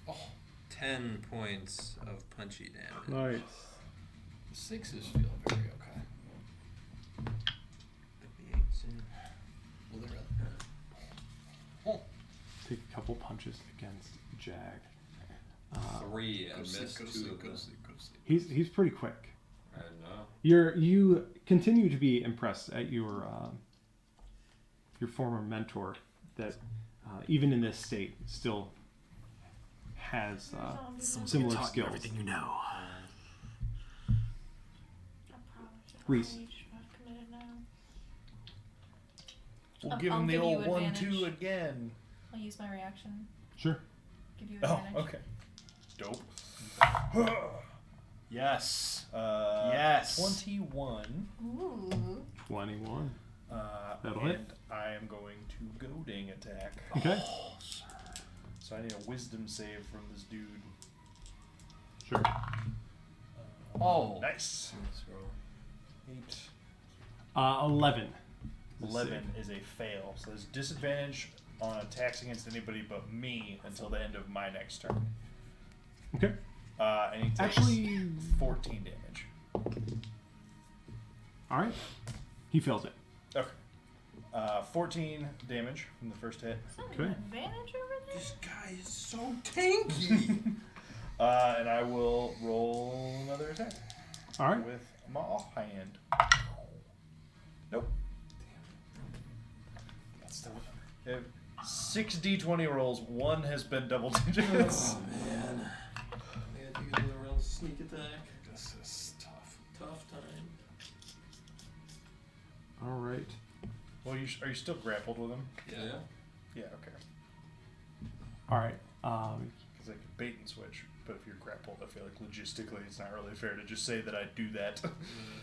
Oh, 10 points of punchy damage. Nice. the 6s feel very okay. Will they really? Oh, Take a couple punches against Jag. 3. I go missed sleep, 2 of go them. sleep, go sleep. He's pretty quick. I don't know. You continue to be impressed at your former mentor that even in this state still has similar Taught you skills. everything you know. I probably should Reese. rage, but I've committed now. We'll I'll give him the give you old advantage. 1-2 again. I'll use my reaction. Sure. Give you Oh, advantage. okay. Dope. Yes. Yes. 21. Ooh. 21. That'll and hit. I am going to goading attack. Okay. So I need a wisdom save from this dude. Sure. Oh. Nice. Let's roll. 11. 11 is a fail. So there's disadvantage on attacks against anybody but me until the end of my next turn. Okay. And he takes Actually, 14 damage. all right. He fails it. Okay. 14 damage from the first hit. Is that Okay. an advantage over there? This guy is so tanky. And I will roll another attack All right. with my offhand. Nope. That's the 6 d20 rolls. One has been double digits. Oh man. I gotta do another round sneak attack. This is tough. Tough time. All right. Well, are you still grappled with him? Yeah. Yeah. Okay. All right. Because I could bait and switch, but if you're grappled, I feel like logistically it's not really fair to just say that I do that.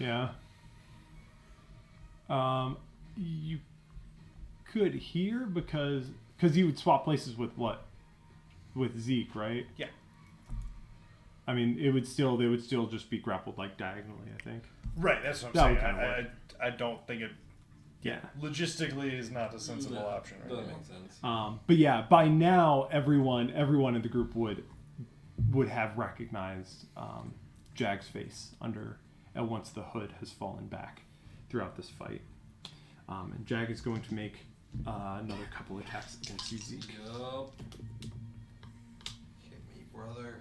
Yeah. You could hear because you would swap places with what? With Zeke, right? Yeah. I mean, they would still just be grappled like diagonally, I think. Right. That's what That I'm would saying. kinda work. I don't think it Yeah. logistically is not a sensible option. Right That now. makes sense. But yeah, by now everyone in the group would have recognized Jag's face once the hood has fallen back throughout this fight. And Jag is going to make another couple attacks against you, Zeke. Yup. Hit me, brother.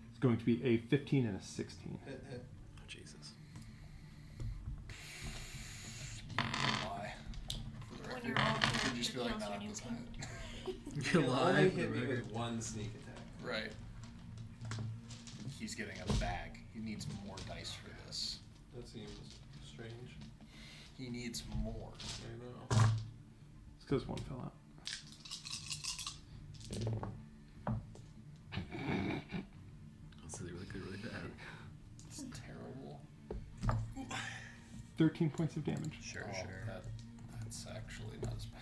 It's going to be a 15 and a 16. Hit. Oh, Jesus. Lie. For the When record, you're all you could just be like, character nah, kills that's your not it. You're He'll lying. only hit me with one sneak attack. Right. He's getting a bag. He needs more dice for this. That seems strange. He needs more. I know. It's because one fell out. That's really good, really bad. It's terrible. 13 points of damage. Sure, Oh, sure. That's actually not as bad.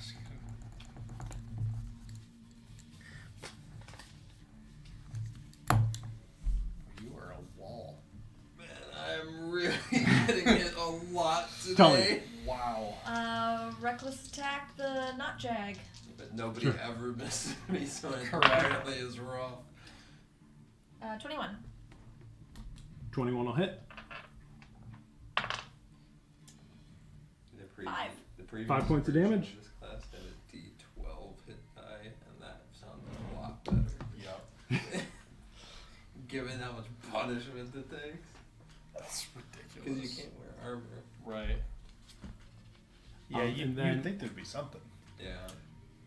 You are a wall. Man, I'm really getting hit a lot today. Tell me. Wow. Reckless attack the not Jag. But nobody ever misses me, so it Correct. really is rough. 21. 21 will hit. Five. The previous 5 points of version damage. This class had a D12 hit die, and that sounded a lot better. Yep. Given how much punishment it takes. That's Because ridiculous. you can't wear armor. Right. Yeah, and you'd then- think there'd be something. Yeah.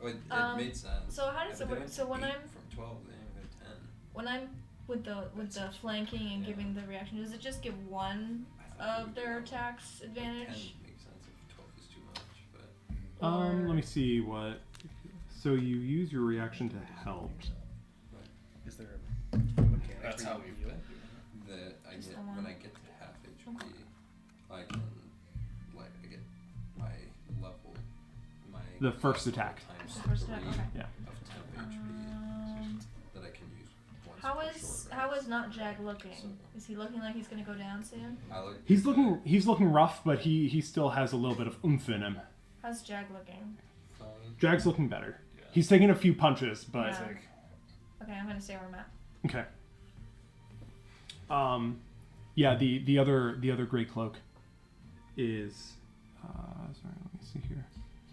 Well, it made sense. So how does Yeah, it but they work? went So to when 8 I'm from 12, they didn't go to 10. when I'm with the flanking and Yeah. giving the reaction, does it just give one I thought of it their would go attacks 10 advantage? makes sense if 12 is too much, but Let me see what. So you use your reaction to help. Is there a mechanic? That's where how you we've heal? been. I Just get the one. when I get to half HP, I can I get my level, my The first level attack. times The first 3 attack, okay. Yeah. of temp HP that I can use once How per is short how rest. is not Jag So, looking? Is he looking like he's gonna go down soon? I look He's looking rough, but he still has a little bit of oomph in him. How's Jag looking? fine. Jag's looking better. Yeah. He's taking a few punches, but Yeah. Okay, I'm gonna stay where I'm at. okay. Yeah, the other gray cloak is sorry, let me see here.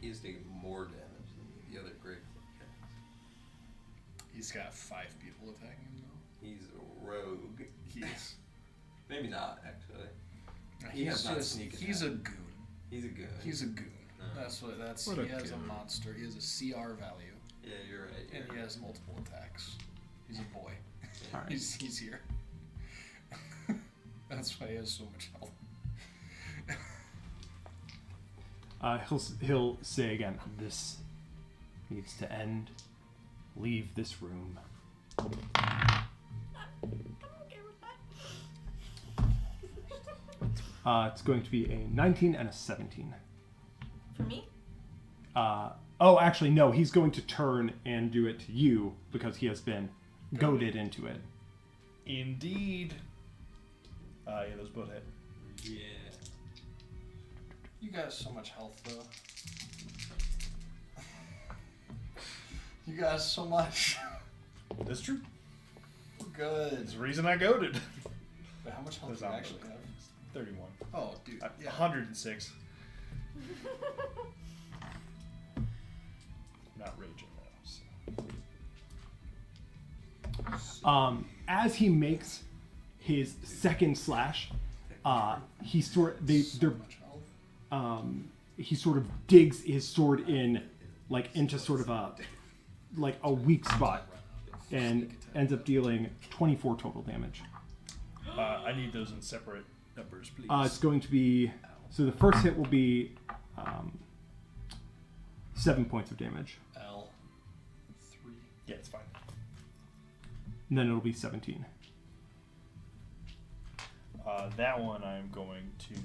He is taking more damage than the other great cloak. He's got 5 people attacking him though. He's a rogue. He's Maybe not actually. He has he's not just sneak he's a attack. goon. He's a good. He's a goon. No. That's What he a has a goon. monster. He has a CR value. Yeah, you're right. And You're he right. has multiple attacks. He's a boy. All right. He's here. That's why he has so much health. He'll say again, "This needs to end. Leave this room." I'm okay with that. It's going to be a 19 and a 17. For me? Oh, actually, no. He's going to turn and do it to you because he has been goaded into it. Indeed. Yeah, those both hit. Yeah. You guys so much health though. You guys so much. That's true. We're good. There's a reason I goaded. Wait, how much health There's do you not actually have? 31. Oh, dude. Yeah. 106. Not raging though. So. As he makes his second slash, he sort of digs his sword in, like into sort of a weak spot, and ends up dealing 24 total damage. I need those in separate numbers, please. It's going to be, so the first hit will be 7 points of damage, L3. Yeah, it's fine. and then it'll be 17. That one I'm going to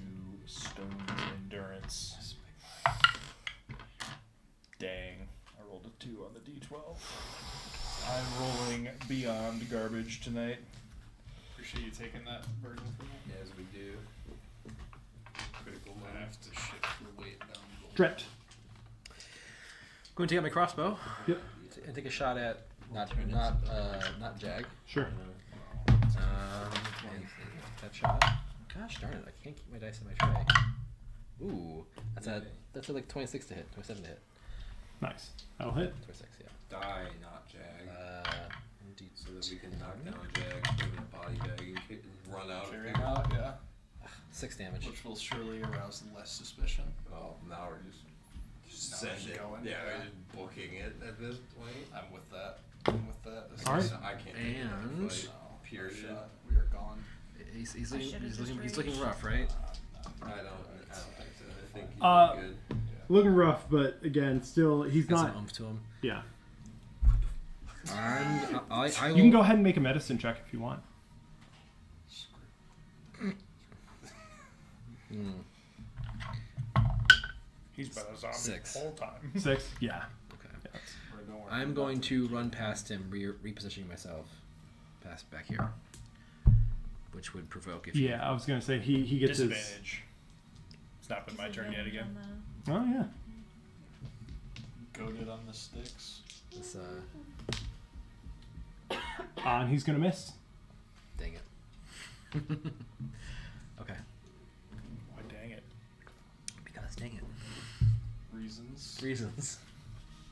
stone endurance. Dang, I rolled a 2 on the d12. I'm rolling beyond garbage tonight. Appreciate you taking that burden for me. As we do. Critical I have to shift the weight down. Dret. Going to get my crossbow. Yep. And take a shot at not Jag. Sure. And that shot. Gosh darn it! I can't keep my dice in my tray. Ooh, that's a like 26 to hit, 27 to hit. Nice. That'll hit. 26, yeah. Die, not Jag. Indeed. So that we can knock down Jag, put him in a body bag, and run out of Carry here. him out, yeah. 6 damage. Which will surely arouse less suspicion. Oh, now we're just Now send we're just it. going. Yeah, we're just booking it at this point. I'm with that. This All right. is I can't take another And- fight. no, Period. shot. We are gone. He's I should've just looking raged. rough, right? I don't think so. I think he's good. Looking rough, but again, still, he's Got not. some oomph to him. Yeah. And I will, You can go ahead and make a medicine check if you want. He's been a zombie 6. the whole time. 6? Yeah. Okay. Don't worry I'm about going it. to run past him, repositioning myself past back here, which would provoke if Yeah, I was going to say he gets his. Disadvantage. It's not been my turn yet again. Oh, yeah. Goaded on the sticks. this And he's going to miss. dang it. Okay. Why dang it. Because dang it. Reasons.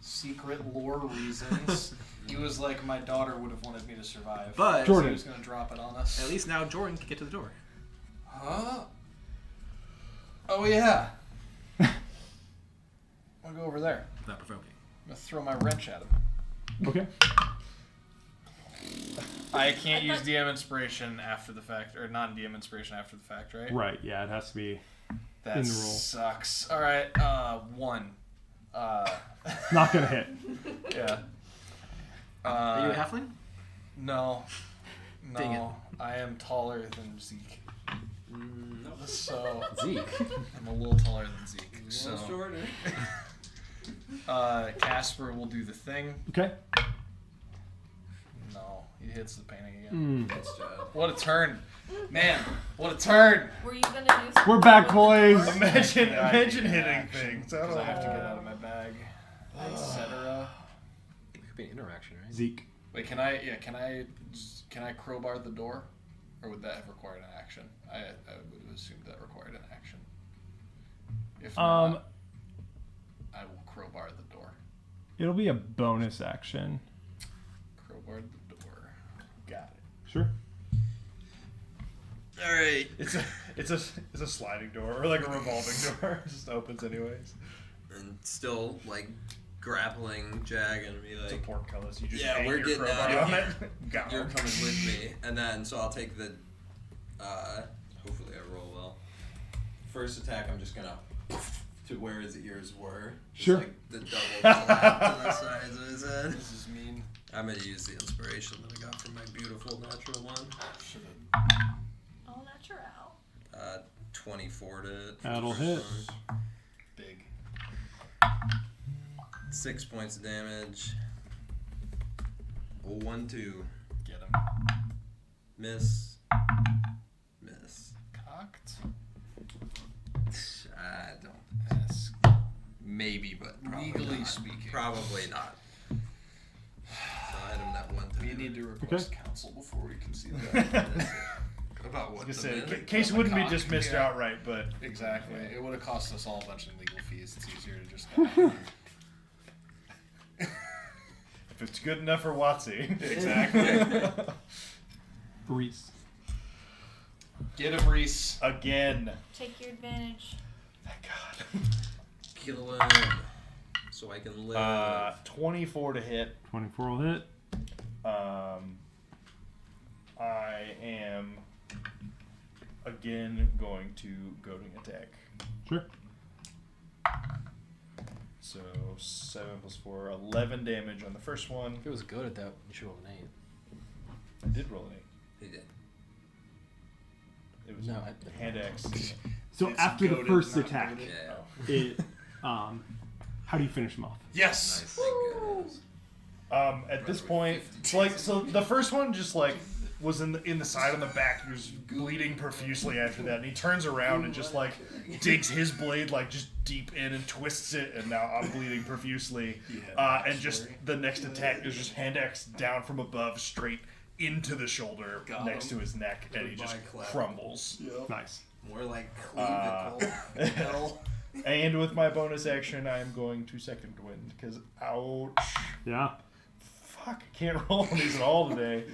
Secret lore reasons. He was like, my daughter would have wanted me to survive. But- So Jordan. he was going to drop it on us. At least now Jordan can get to the door. Huh? Oh, yeah. I'll go over there. Without provoking. I'm going to throw my wrench at him. Okay. I can't use DM inspiration after the fact, or non-DM inspiration after the fact, right? Right, yeah, it has to be That in the roll. sucks. All right, 1. Not going to hit. Yeah. Are you a halfling? No. No. Dang it. I am taller than Zeke. No. So Zeke. I'm a little taller than Zeke. A So little shorter. Casper will do the thing. Okay. No, he hits the painting again. Mm. Nice job. What a turn, man! What a turn! Were you gonna do something We're back, with the boys. door? Imagine Yeah, I need hitting an action, things. I 'cause don't I have to know. get out of my bag, etc. It could be an interaction, right? Zeke. Wait, can I crowbar the door, or would that have required an action? I would have assumed that required an action. If not, I will crowbar the door. It'll be a bonus action. Crowbar the door. Got it. Sure. All right. It's a sliding door or like a revolving door. It just opens anyways. And still like grappling Jag and be It's a like, portcullis. You just Yeah, hang we're your getting crowbar out of on here. it. Go. you're coming with me, and then so I'll take the. Hopefully I roll well. First attack, I'm just gonna to where his ears were. Just Sure. Like the double clap to the sides of his head. This is mean. I'm gonna use the inspiration that I got from my beautiful natural one. Should've- Oh, natural. 24 to. That'll hit. Big. 6 points of damage. 1, 2. Get him. Miss. Miss. Cocked. I don't Maybe, but probably Legally not. speaking. Probably not. So I had him that one time. We need to request counsel before we can see that. About I what? was The gonna say, minute? case the wouldn't be cock, dismissed yeah. outright, but Exactly. It would have cost us all a bunch of legal fees. It's easier to just. if it's good enough for Watsy. Exactly. Reese. Get him, Reese. Again. Take your advantage. Thank God. Kill him. So I can live. 24 to hit. 24 will hit. I am again going to goading attack. Sure. So 7 plus 4, 11 damage on the first one. If it was good at that, you should roll an 8. I did roll an 8. He did. It was No, a hand axe. So It's after the goated, first not attack, goated. Yeah. it how do you finish him off? Yes. Nice. Thank goodness. At this point, so the first one just was in the side on the back. He was bleeding profusely after that, and he turns around and just digs his blade just deep in and twists it, and now I'm bleeding profusely. And just the next attack is just hand axe down from above, straight into the shoulder Got next him. to his neck, and he just Goodbye, clap. crumbles. Nice. More like clavicle. Hell. And with my bonus action, I'm going to second wind because ouch. Yeah. Fuck, I can't roll on these at all today.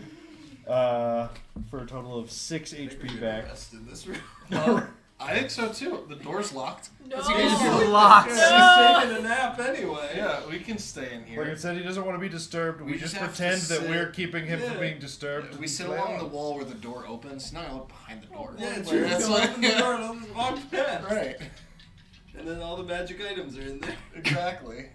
For a total of 6 HP back. Rest in this room. I think so too. The door's locked. No. It's locked. He's taking a nap anyway. Yeah, we can stay in here. Like I said, he doesn't want to be disturbed. We just just have to pretend that sit- we're keeping him Yeah. from being disturbed. We sit Play along on. the wall where the door opens. Now I look behind the door. Yeah, it's Like, true. that's Go like- open the door and I'll just walk past. Right. And then all the magic items are in there. Exactly.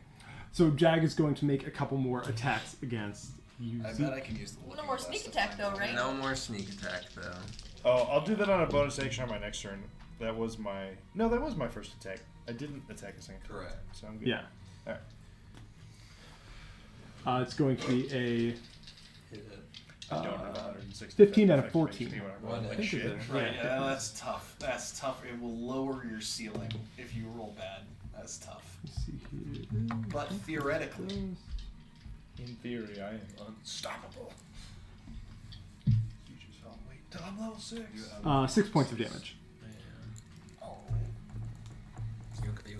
So Jag is going to make a couple more attacks against you. I bet I can use the No looking more glass sneak to attack find though, out. right? No more sneak attack though. Oh, I'll do that on a bonus action on my next turn. That was my first attack. I didn't attack a second time. Correct. So I'm good. Yeah. Alright. It's going to be a Hit it. I don't have 160. 15 out of effective 14. HP when I roll One like I think shit. it is. Right, Yeah. yeah, that's tough. That's tough. It will lower your ceiling if you roll bad. That's tough. Let's see here. But theoretically, In theory, I am unstoppable. You just all wait till I'm level 6. 6 points of damage. oh,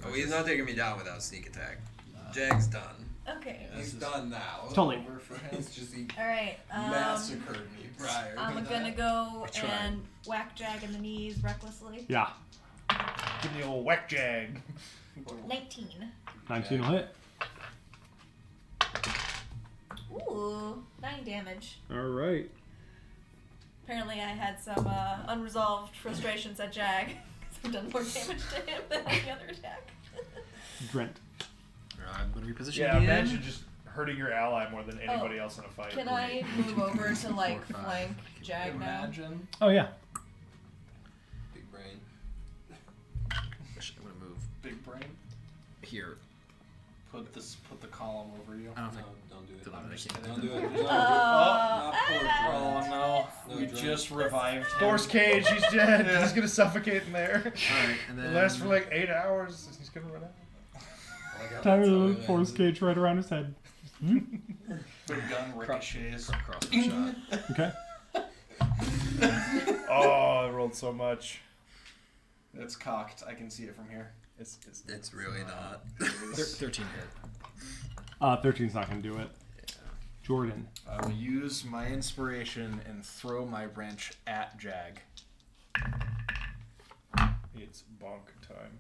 Oh, he's not taking me down without sneak attack. Jag's done. Okay. He's done now. Totally. Over for him. It's just he All right. massacred me prior. I'm to gonna that. go tried. and whack Jag in the knees recklessly. Yeah. Give me the old whack jag. 19. 19 will hit. Ooh, 9 damage. All right. Apparently, I had some unresolved frustrations at Jag. 'Cause I've done more damage to him than any other attack. Brent. I'm going to reposition Yeah, again. imagine just hurting your ally more than anybody else in a fight. Can I move over to like 4, 5. flank Jag now? imagine. Oh yeah. Big brain. I'm going to move Big brain. here. Put the column over you. I don't No, think. don't do it. Don't do it. Don't do it. Oh, Not poor Oh Brent. no, No we drunk. just revived him. Thor's cage, he's dead. He's gonna suffocate in there. Alright, and It then. lasts for like 8 hours. He's gonna run out. I like how Time that's to how the it force ends. cage right around his head. Big gun ricochets. Crossbow shot. Okay. Oh, I rolled so much. It's cocked. I can see it from here. It's really not. 13 hit. 13's not gonna do it. Jordan. I will use my inspiration and throw my wrench at Jag. It's bonk time.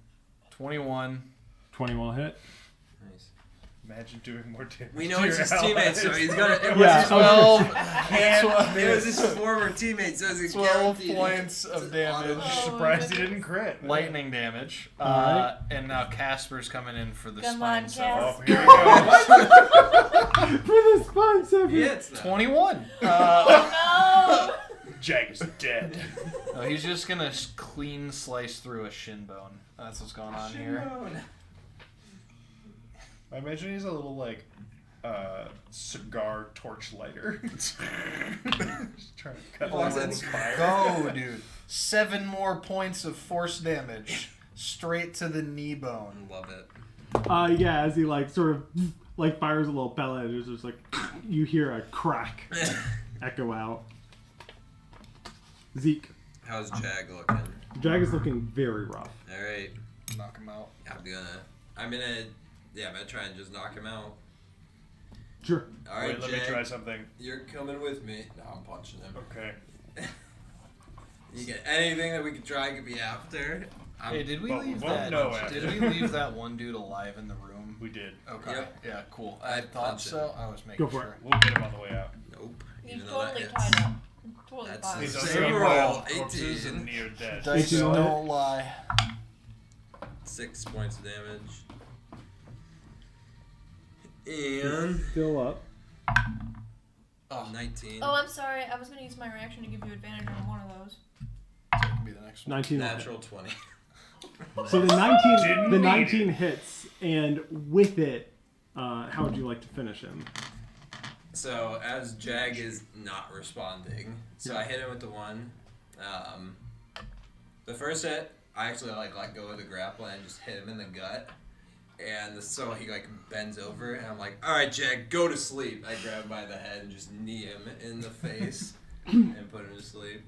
21. 20 will hit. Nice. Imagine doing more damage. We know to it's your his teammates, so allies. he's gonna. It was Yeah. his, it was his former teammates, so it's 12 guaranteed. points of damage. Oh, Surprised he goodness. didn't crit. Lightning damage. Alright. And now Casper's coming in for the Come spine on, sever. Oh, here we go. For the spine sever. He hits though. 21. No! Jag is dead. No, he's just gonna clean slice through a shin bone. That's what's going on here. I imagine he's a little like cigar torch lighter. Just trying to cut Walks through in. the fire. Go, dude. 7 more points of force damage straight to the knee bone. Love it. Yeah, as he like sort of like fires a little pellet, and it's just like you hear a crack echo out. Zeke. How's Jag looking? Jag is looking very rough. All right. Knock him out. I'm gonna try and just knock him out. Sure. All right, Wait, let Jag, me try something. you're coming with me. No, I'm punching him. Okay. You get anything that we could try could be after. Hey, did we But we leave won't that? know after. Did we leave that one dude alive in the room? We did. Okay. Yep. Yeah. Cool. I I thought punched so. him. I was making Go for sure. We'll get him on the way out. Nope. He's Even though that totally hits. tied up. Totally That's fine. his He's Same also roll, roll. Corpses 18. and near dead. Dice 18 don't lie. 6 points of damage. And Still up. 19. Oh, I'm sorry. I was gonna use my reaction to give you advantage on one of those. So it can be the next one. 19. Natural 20. So the 19 hits, and with it, how would you like to finish him? So as Jag is not responding, so I hit him with the 1. The first hit, I actually let go of the grapple and just hit him in the gut. And so he bends over, and I'm like, all right, Jag, go to sleep. I grab him by the head and just knee him in the face and put him to sleep.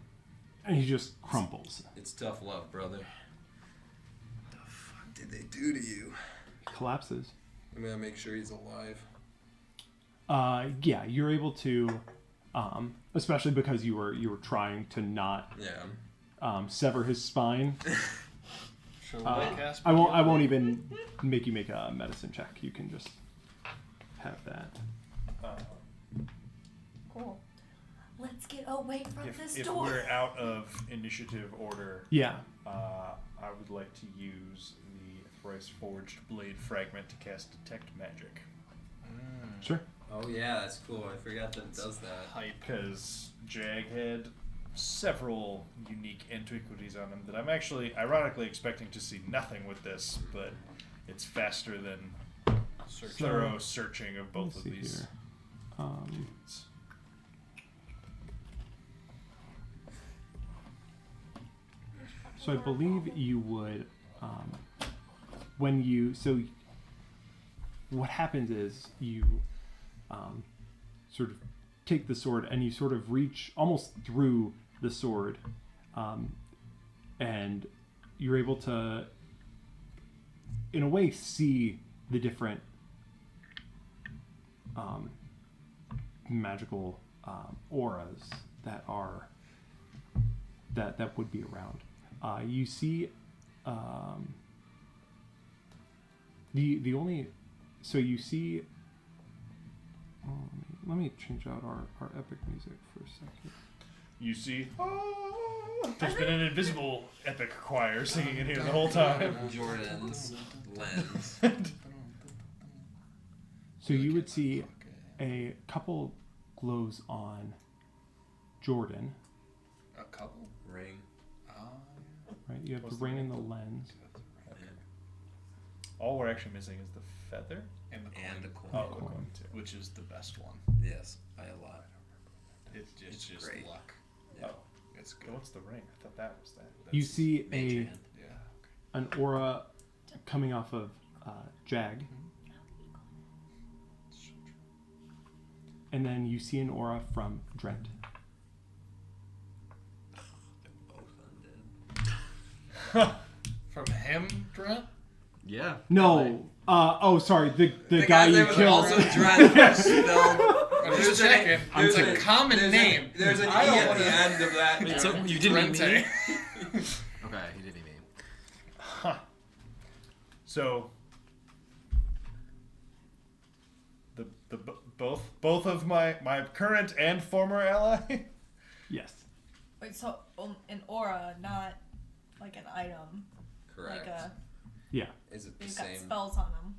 And he just crumples. It's tough love, brother. What the fuck did they do to you? Collapses. I'm gonna make sure he's alive. Yeah, you're able to, especially because you were trying to not sever his spine. Should I cast? I won't even make you make a medicine check. You can just have that. Cool. Let's get away from this If door. we're out of initiative order, Yeah. I would like to use the thrice forged blade fragment to cast detect magic. Sure. Oh yeah, that's cool. I forgot that it does that. Because Jag had several unique antiquities on him that I'm actually, ironically, expecting to see nothing with this, but it's faster than thorough searching of both of Let's see these. here. So I believe you would, what happens is you sort of take the sword and you sort of reach almost through the sword, and you're able to, in a way, see the different magical auras that are that would be around. You see the only, so you see, let me change out our epic music for a second. You see, there's been an invisible epic choir singing in here the whole time. Jordan's lens. So you would see a couple glows on Jordan, A couple. Ring. right? You have What's the the ring ring? and the lens. All we're actually missing is the feather. And the coin. And the coin. Oh, the coin too. Which is the best one. Yes, I lied. It's just great. luck. Yeah. Oh, It's good. what's the ring? I thought that was that. You see Mage a hand. Yeah. an aura coming off of Jag, So true. and then you see an aura from Drent. Both undead. From him, Trent? Yeah. No. Sorry. The The guy guy's you name was killed. also Drent. Spelled. I'm There's just an- checking. there's It's a common there's name. There's an E I don't at the wanna- end of that. Wait, so you didn't mean me? Trente. Okay, he didn't mean. Huh. So both of my current and former ally. Yes. Wait, so an aura, not like an item. Correct. Like a. Yeah. Is it the They've got same spells on them.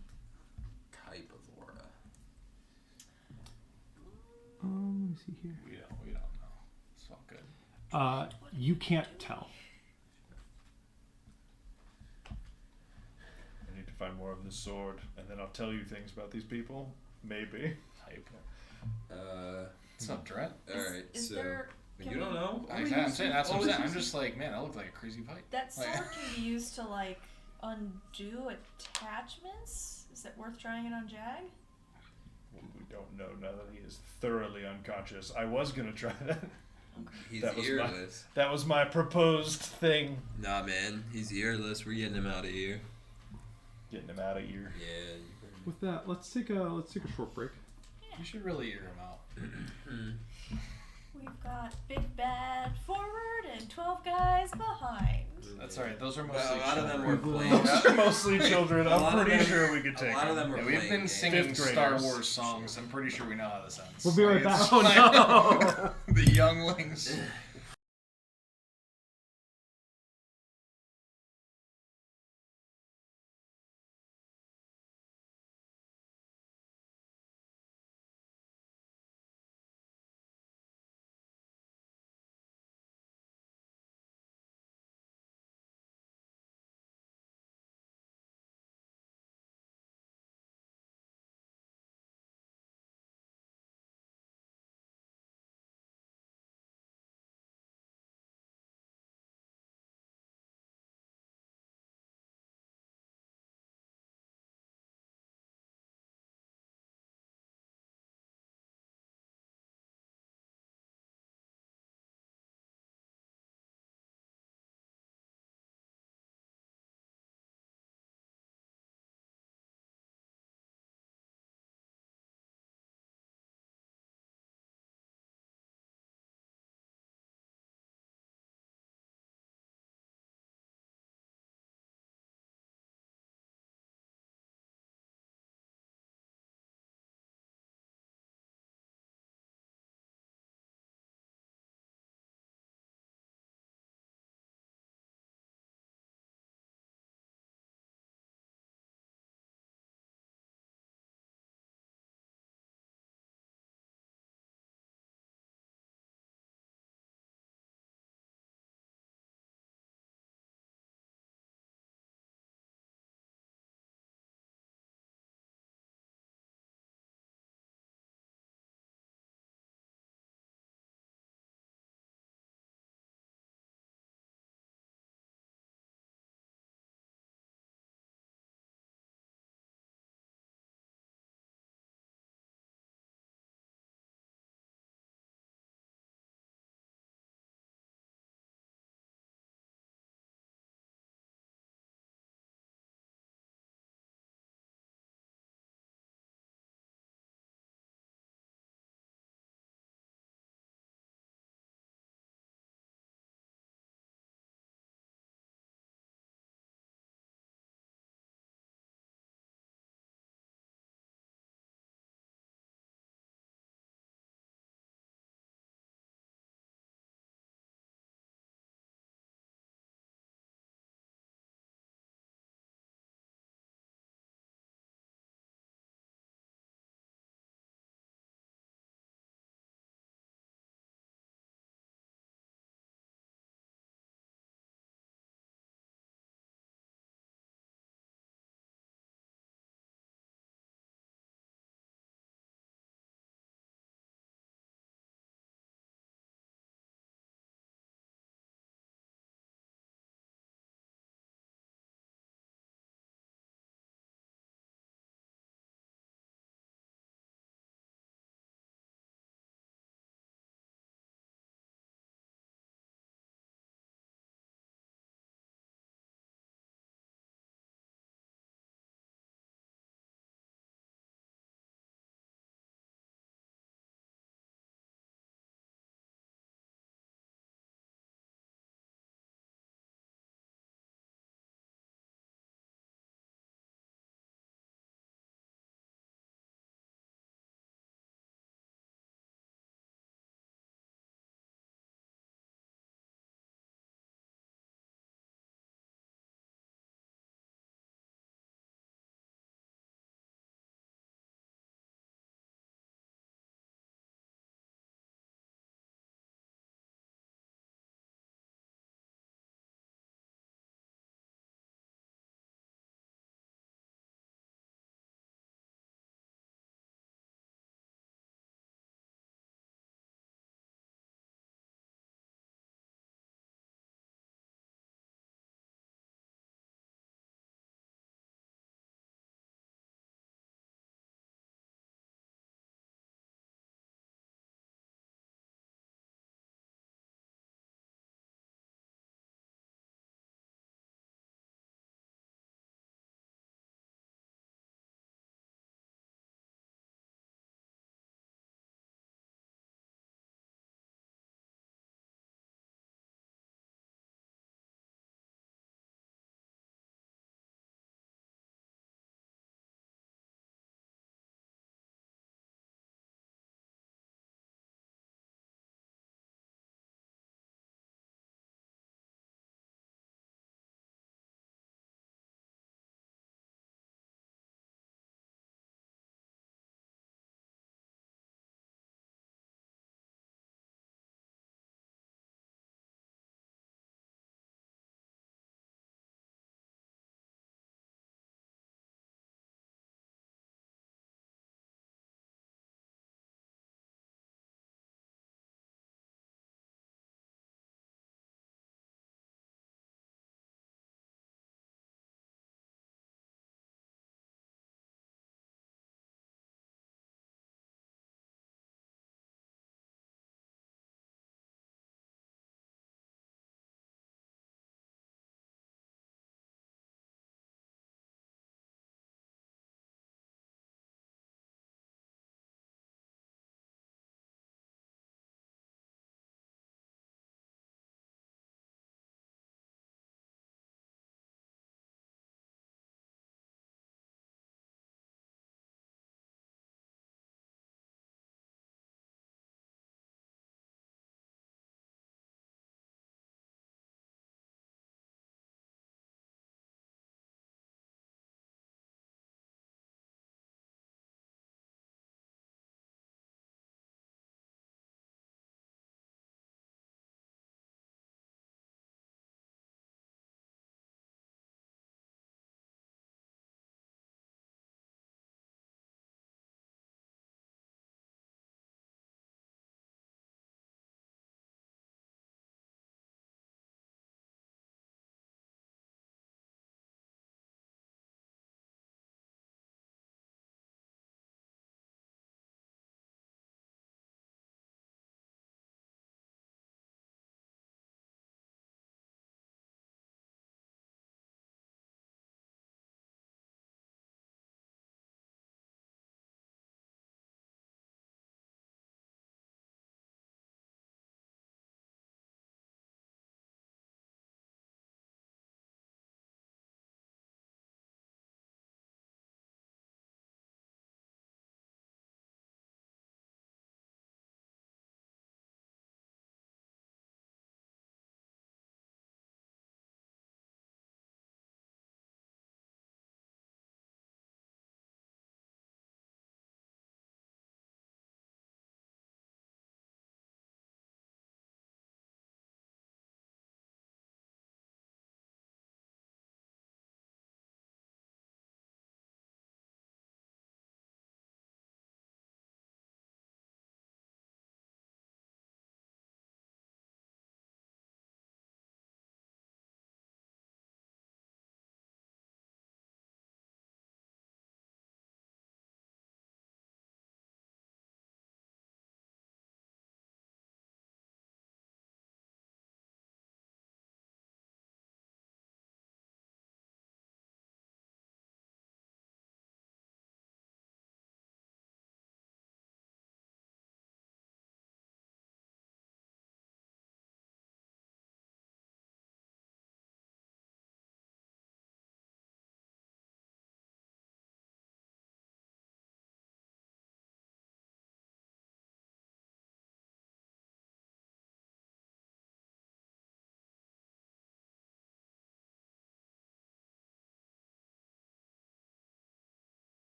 type of aura? Let me see here. We don't know. It's all good. You can't tell. I need to find more of this sword, and then I'll tell you things about these people. Maybe. Type. Uh, What's up, Trent? Alright, Is so there? you can don't we- know? I'm saying that's what I'm saying. I'm Always just like, man, I look like a crazy pipe. That sword Like- can be used to like undo attachments. Is it worth trying it on Jag? We don't know now that he is thoroughly unconscious. I was gonna try that. He's That was earless. That was my proposed thing. Nah, man. He's earless. We're getting him out of here. Getting him out of here. Yeah. With that, let's take a short break. You should really ear him out. We've got Big Bad forward and 12 guys behind. That's alright. Those are mostly Well, a lot of them were children. playing. Those are mostly children. A lot I'm of pretty them- sure we could take A lot of them were Yeah, playing. we've been games. singing Fifth Star graders. Wars songs. I'm pretty sure we know how this ends. We'll be right Like, back. it's Oh, like- the younglings.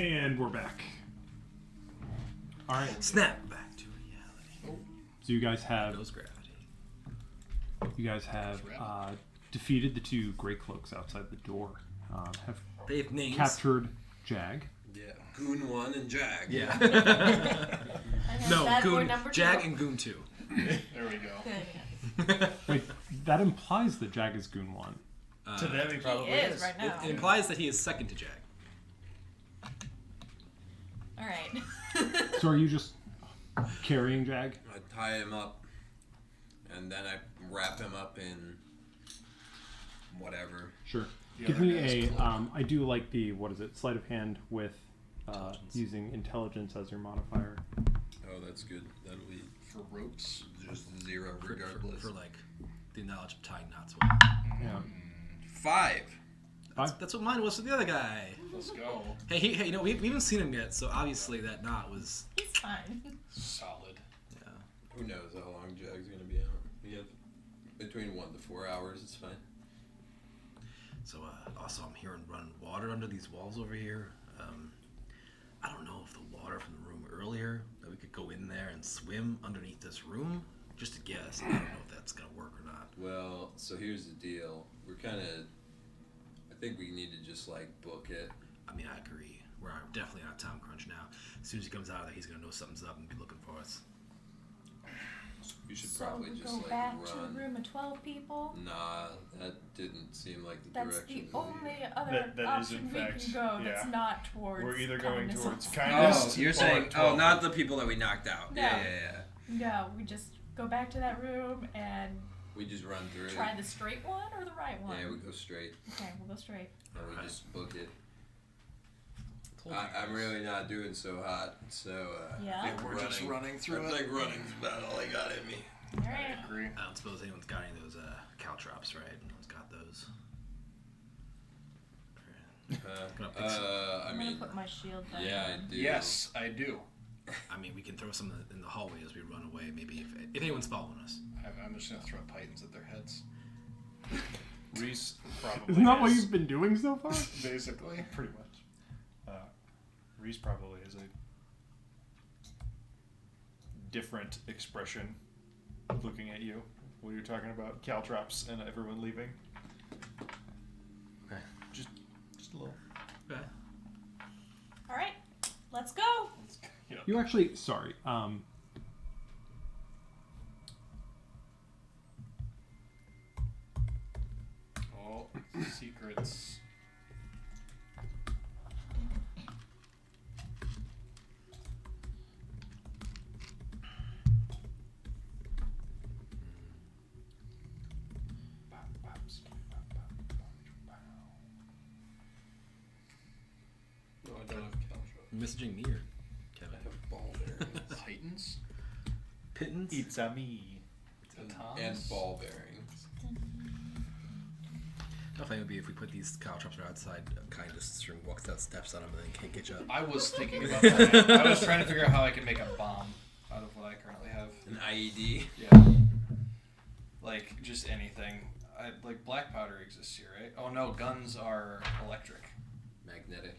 And we're back. All right. Snap back to reality. So you guys have Knows gravity. Defeated the two gray cloaks outside the door. Have They have names. captured Jag. Yeah. Goon 1 and Jag. Yeah. And then No, bad boy Goon, number Jag 2. and Goon 2. There we go. Good. Wait, that implies that Jag is Goon 1. To them, he probably He is right now. It implies that he is second to Jag. All right. So are you just carrying Jag? I tie him up, and then I wrap him up in whatever. Sure. The Give other me guy's a. cloak. I do like the sleight of hand with Intelligence. using intelligence as your modifier. Oh, that's good. That'll be For ropes. just 0 regardless. For like the knowledge of tying knots. Well. Yeah. 5. That's what mine was for the other guy. Let's go. Hey, you know, we haven't seen him yet, so obviously that knot was. He's fine. Solid. Yeah. Who knows how long Jag's gonna be out? We have between 1 to 4 hours. It's fine. So, also I'm hearing running water under these walls over here. I don't know if the water from the room earlier, that we could go in there and swim underneath this room. Just a guess. I don't know if that's gonna work or not. Well, so here's the deal. We're kind of. I think we need to just like book it. I mean, I agree. We're definitely on a time crunch now. As soon as he comes out of there, he's gonna know something's up and be looking for us. You should So probably we just go like back to run. the room of 12 people. Nah, that didn't seem like the That's direction. the only other That is, option in we fact, can go that's yeah. not towards We're either going kindness towards or- kindness. Oh, you're or saying 12. not the people that we knocked out. No. Yeah. No, we just go back to that room and We just run through. try the straight one or the right one. Yeah, we go straight Okay, we'll go straight. and we just book it. Told you I'm guys. really not doing so hot, so Yeah? I think We're just running through I it. think running's about all I got in me. All I right. agree. I don't suppose anyone's got any of those caltrops, right? No one's got those. Gonna pick some- I I'm mean, gonna put my shield back yeah, I on. do. Yes, I do. I mean, we can throw some in the hallway as we run away. Maybe if anyone's following us. I'm just gonna throw pythons at their heads. Reese probably Isn't that what has- you've been doing so far? Basically. Pretty much. Reese probably has a different expression looking at you when you're talking about caltrops and everyone leaving. Okay. Just a little. Okay. All right, let's go. You actually, sorry. Oh, secrets. No, I don't have caltrops. You're messaging me or I Kevin? have ball bearings Titans? Pittance? It's a me. and ball bearings. How funny it would be if we put these caltrops right outside kindness and walks out steps on them and then can't get you up. I was thinking about that. I was trying to figure out how I can make a bomb out of what I currently have. An IED. Yeah. Like, just anything. Like, black powder exists here, right? Oh no, guns are electric. Magnetic.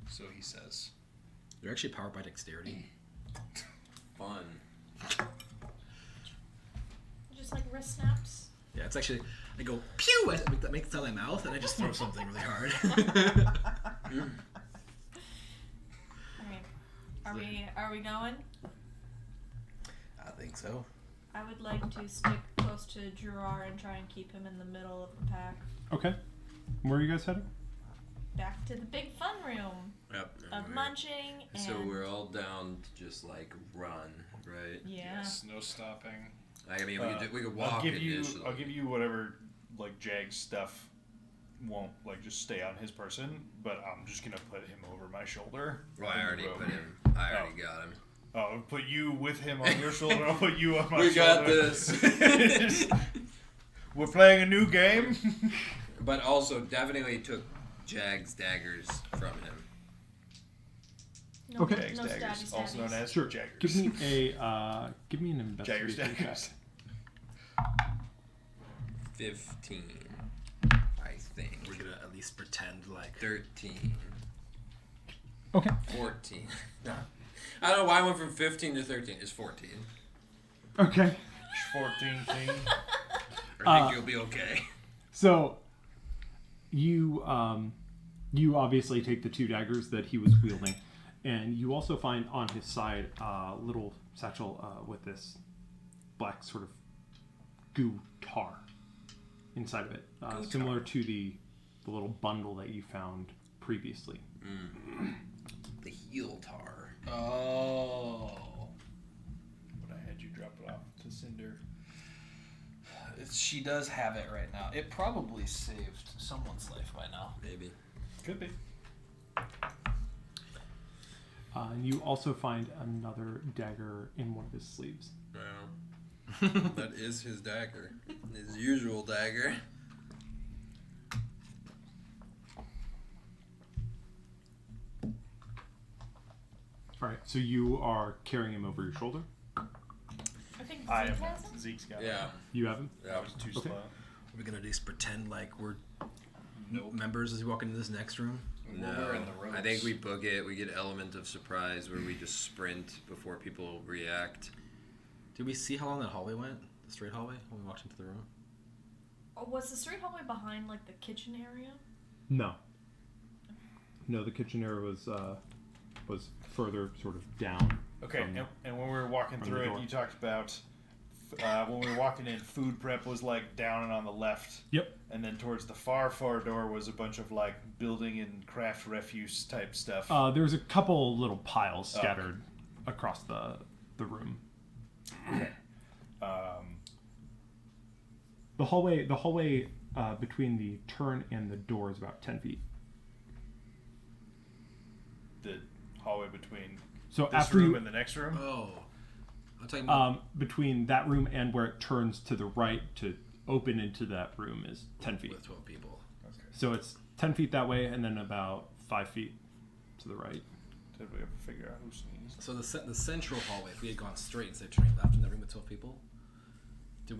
So he says. They're actually powered by dexterity. Fun. Just like wrist snaps. Yeah, it's actually, I go, pew! I make it sound in my mouth and I just throw something really hard. All right. Are we going? I think so. I would like to stick close to Gerard and try and keep him in the middle of the pack. Okay. Where are you guys heading? Back to the big fun room Yep. of munching and So we're all down to just like run, right? yeah. Yes, no stopping. I mean, we could walk I'll give initially. you whatever like Jag's stuff won't like just stay on his person, but I'm just gonna put him over my shoulder. Well, I in the already room. put him. I already got him. Oh, I'll put you with him on your shoulder. I'll put you on my We shoulder. got this. We're playing a new game. But also definitely took Jag's daggers from him. No, Okay. Jag's no daggers, stabby also known stabbies. as Sure. Jaggers. Give me an Jagger's investigation check. daggers. 15, I think. We're gonna at least pretend like 13. Okay. 14. No. I don't know why I went from 15 to 13. It's 14. Okay. 14 thing. I think you'll be okay. So, you obviously take the 2 daggers that he was wielding, and you also find on his side a little satchel with this black sort of goo tar inside of it, similar to the little bundle that you found previously. The heel tar. Oh. But I had you drop it off to Cinder. She does have it right now. It probably saved someone's life by now. Maybe. Could be. And you also find another dagger in one of his sleeves. Wow. That is his dagger. His usual dagger. All right, so you are carrying him over your shoulder. I think I Zeke am. has him. Zeke's got it. Yeah. You have him. Yeah. I was too Okay. slow. We're gonna just pretend like we're members as we walk into this next room. No, We're in the ropes. I think we book it. We get element of surprise where we just sprint before people react. Did we see how long that hallway went? The straight hallway when we walked into the room? Oh, was the straight hallway behind like the kitchen area? No. No, the kitchen area was further sort of down. Okay, from- and when we were walking from through the it, door. you talked about when we were walking in, food prep was like down and on the left. Yep. And then towards the far door was a bunch of like building and craft refuse type stuff. There's a couple little piles Oh. scattered across the room. The hallway between the turn and the door is about 10 feet. The hallway between So this after room you, and the next room. Oh. I'm talking about between that room and where it turns to the right to open into that room is 10 feet. with 12 people. So it's 10 feet that way and then about 5 feet to the right. Did we ever figure out who sneezed? So the central hallway, if we had gone straight instead of turning left in that room with 12 people,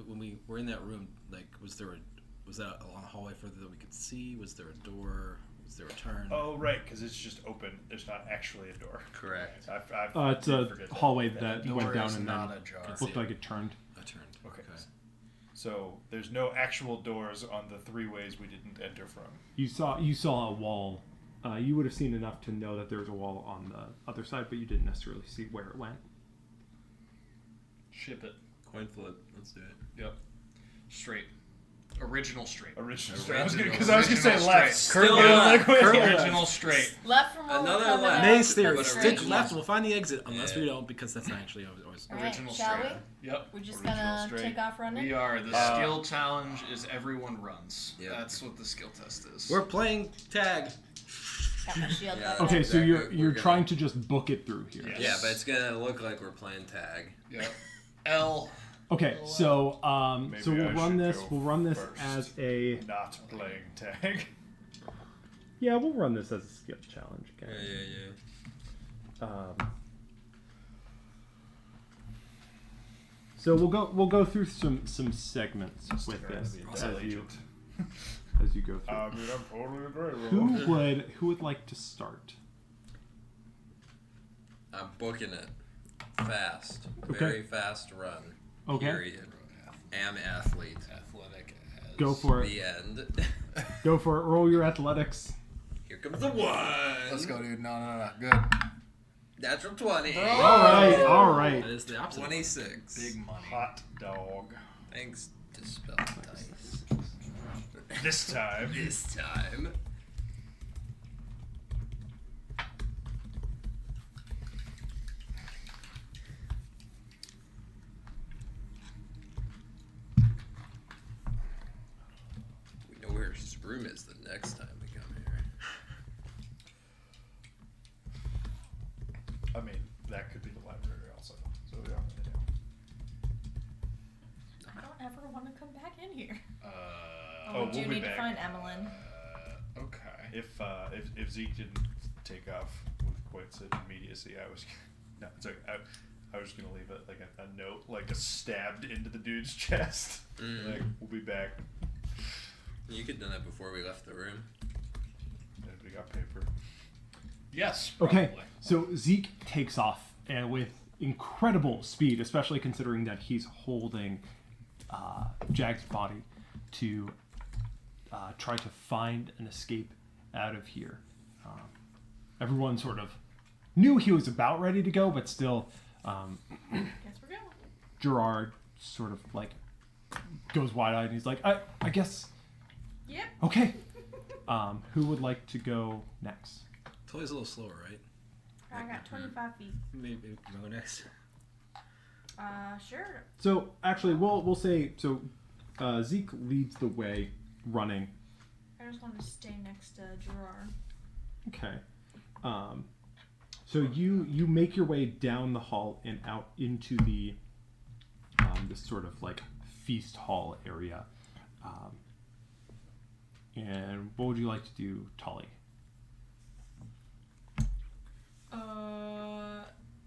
when we were in that room, like, was that a long hallway further that we could see? Was there a door? Was there a turn? Oh, right, because it's just open. There's not actually a door. Correct. It's a forget that. hallway The that door went down is and not then ajar. looked like it turned. A turn. Okay. So there's no actual doors on the 3 ways we didn't enter from. You saw a wall. You would have seen enough to know that there was a wall on the other side, but you didn't necessarily see where it went. Ship it. Coin flip. Let's do it. Yep. Straight. Original straight. Original Original. straight. Because I was gonna say Original left. straight. Still Currently, left. like, Original straight. Left from where Another we're coming left. in. Maze theory. But Stick original. left. We'll find the exit. Unless Yeah. we don't, because that's not actually always. All right, Original shall straight. Yep. we? We're just Original gonna straight. take off running. We are. The skill challenge is everyone runs. Yep. That's what the skill test is. We're playing tag. Got my shield Yeah. up. Okay, so Exactly. you're We're gonna- trying to just book it through here. Yes. Yeah, but it's gonna look like we're playing tag. Yep. L. Okay, so Maybe so we'll I run should this. go We'll run this first. as a Not playing tag. yeah. We'll run this as a skill challenge. Yeah, Okay. yeah. So we'll go through some segments with Stick around this to be as intelligent. you go through. I mean, I'm totally agree. Who would like to start? I'm booking it. Fast. Okay. Very fast run. Okay. Period. Am athlete. Athletic as. Go for it. The end. Go for it. Roll your athletics. Here comes the one. Let's go, dude. No. Good. Natural 20. All right. That is the opposite. 26. Big money. Hot dog. Thanks to spell dice. This time. This time. We know where his room is the next time we come here. I mean, that could be the library also. So yeah. I don't ever want to come back in here. Oh, we do we'll be need back. to find Emmeline. Okay. If Zeke didn't take off with quite such immediacy, I was no, it's okay. I was gonna leave it like a note, like a stabbed into the dude's chest. Mm. Like, we'll be back. You could have done that before we left the room. And we got paper. Yes. Probably. Okay, so Zeke takes off and with incredible speed, especially considering that he's holding Jag's body to try to find an escape out of here. Everyone sort of knew he was about ready to go, but still, Guess we're going. Gerard sort of like goes wide-eyed and he's like, I guess, Yep. okay. Who would like to go next? Tully's a little slower, right? I got 25 feet. Maybe I'll go next. Sure. So actually, we'll say so. Zeke leads the way, running. I just want to stay next to Gerard. Okay. So you make your way down the hall and out into the this sort of like feast hall area. And what would you like to do, Tully?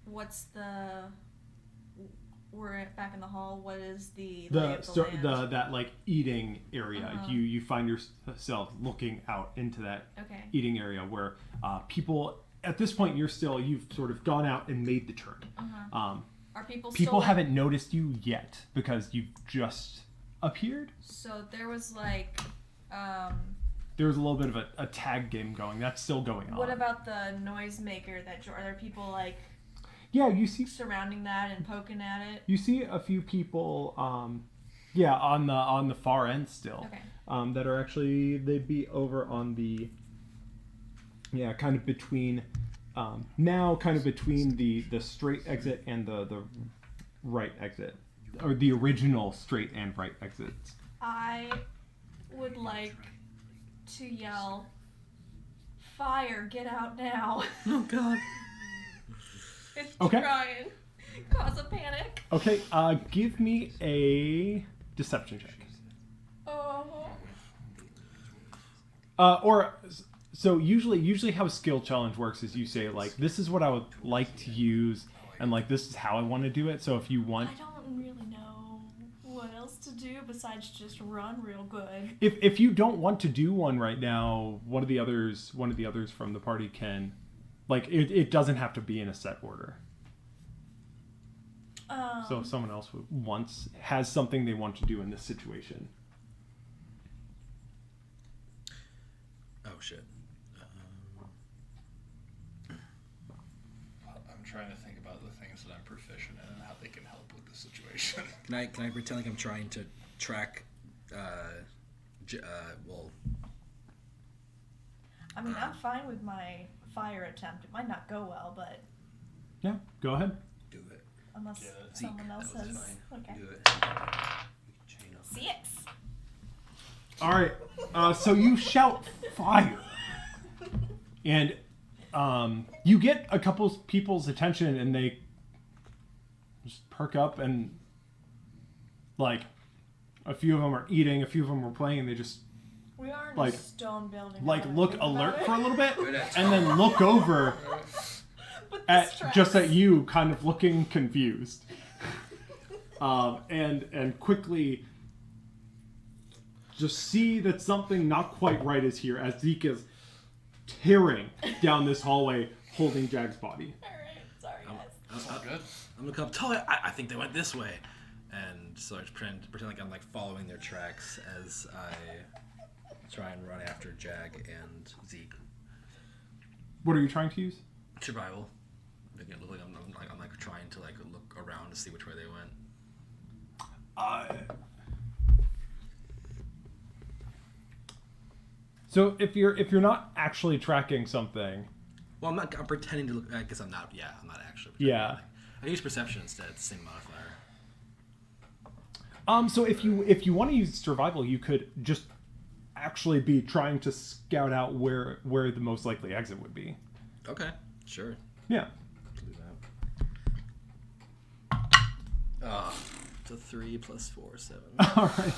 What's the? We're back in the hall. What is the lay of the land? That like eating area. Uh-huh. You find yourself looking out into that Okay. eating area where people at this point you've sort of gone out and made the turn. Uh-huh. Are people People still, haven't noticed you yet because you've just appeared. So there was like, There was a little bit of a tag game going. That's still going on. what about the noisemaker? Are there people like Yeah, you see surrounding that and poking at it? you see a few people. On the far end still. Okay. That are actually they'd be over on the. Yeah, kind of between. Now, kind of between the straight exit and the right exit, or the original straight and right exits. I would like to yell, "Fire! Get out now!" Oh God. And Okay. try and cause a panic. Okay, give me a deception check. Oh. So usually how a skill challenge works is you say like this is what I would like to use and like this is how I want to do it. So if you want, I don't really know what else to do besides just run real good. if you don't want to do one right now, one of the others from the party can, like it doesn't have to be in a set order. So if someone else has something they want to do in this situation. Oh shit. I'm trying to think about the things that I'm proficient in and how they can help with the situation. Can I pretend like I'm trying to track? I mean, I'm fine with my fire attempt. It might not go well, but Yeah, go ahead. Do it. unless Yeah, someone else that was has. Okay. Do it. Chain up. 6. All right. So you shout fire, and you get a couple people's attention, and they just perk up, and like a few of them are eating, a few of them are playing, and they just We are in Like- a stone building. like now that I look think about alert it. for a little bit, We're not- and then look over With at the straps. just at you, kind of looking confused, and quickly just see that something not quite right is here as Zeke is tearing down this hallway, holding Jag's body. Alright, sorry guys. That's all good. I'm gonna come tell you. I think they went this way, and so I just pretend like I'm like following their tracks as I try and run after Jag and Zeke. What are you trying to use? Survival. Make it look like I'm like trying to like look around to see which way they went. So if you're not actually tracking something, Well, I'm not. I'm pretending to look. I guess I'm not. Yeah, I'm not actually. yeah. I use perception instead. It's the same modifier. So if you want to use survival, you could just actually be trying to scout out where the most likely exit would be. Okay. Sure. Yeah. Do that. So 3 + 4, 7. All right.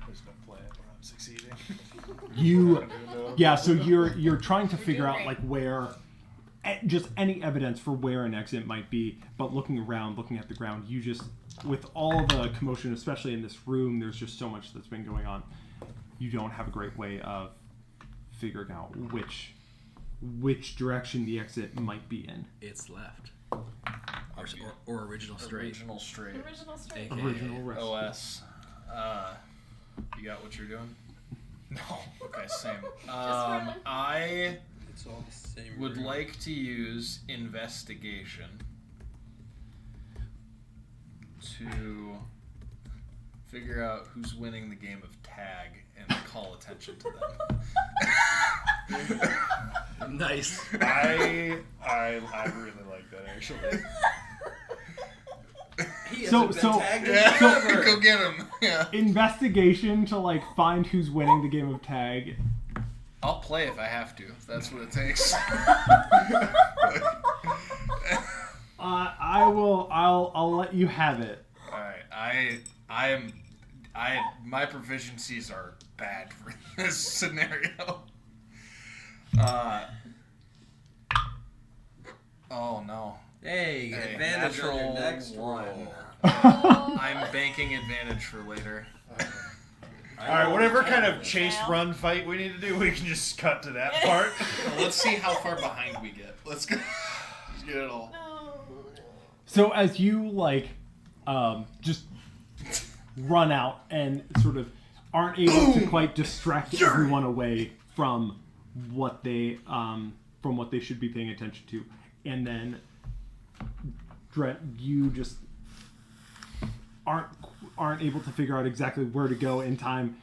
There's no plan when I'm succeeding. So you're trying to figure out like where, just any evidence for where an exit might be, but looking around, looking at the ground, you just, with all the commotion, especially in this room, there's just so much that's been going on. You don't have a great way of figuring out which direction the exit might be in. It's left. Or original straight. Original straight. Original straight. AKA Original rest. OS. You got what you're doing? No. Okay, same. running. I It's all the same. would room. like to use investigation to figure out who's winning the game of tag and call attention to them. Nice. I really like that actually. He So- hasn't so- been tagged in Yeah, forever. go get him. Yeah. Investigation to like find who's winning the game of tag. I'll play if I have to. If that's what it takes. I'll let you have it. All right. My proficiencies are bad for this scenario. Oh no. Hey, Hey, advantage on your natural next roll. one. I'm banking advantage for later. Alright, whatever kind of Fail. chase run fight we need to do, we can just cut to that part. Let's see how far behind we get. Let's go. Let's get it all. No. So as you like, just run out and sort of aren't able to quite distract everyone away from what they should be paying attention to, and then Drent, you just aren't able to figure out exactly where to go in time,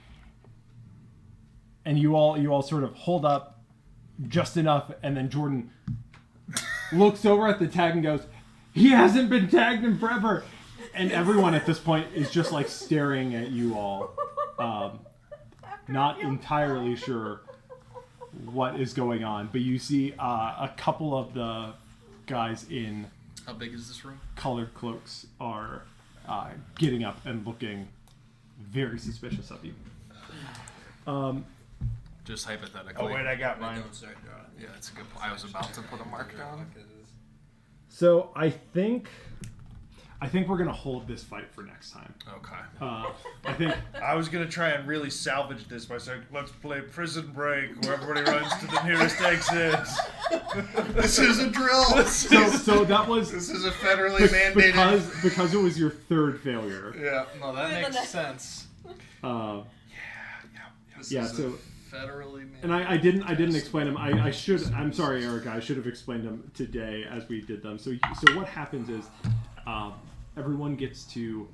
and you all sort of hold up just enough, and then Jordan looks over at the tag and goes, "He hasn't been tagged in forever," and everyone at this point is just like staring at you all, not entirely sure what is going on, but you see a couple of the guys in How big is this room? colored cloaks are getting up and looking very suspicious of you. Just hypothetically. Oh wait, I got Wait, mine. don't start drawing. Yeah, that's a good point. I was about to put a mark down. So I think we're gonna hold this fight for next time. Okay. I think I was gonna try and really salvage this by saying, let's play Prison Break, where everybody runs to the nearest exit. This is a drill. so. That was This is a federally mandated. because it was your third failure. Yeah, no, that We're the makes next- sense. This Yeah, is so- a federally mandated. And I didn't explain them. I should. I'm sorry, Erica. I should have explained them today as we did them. So what happens is, everyone gets to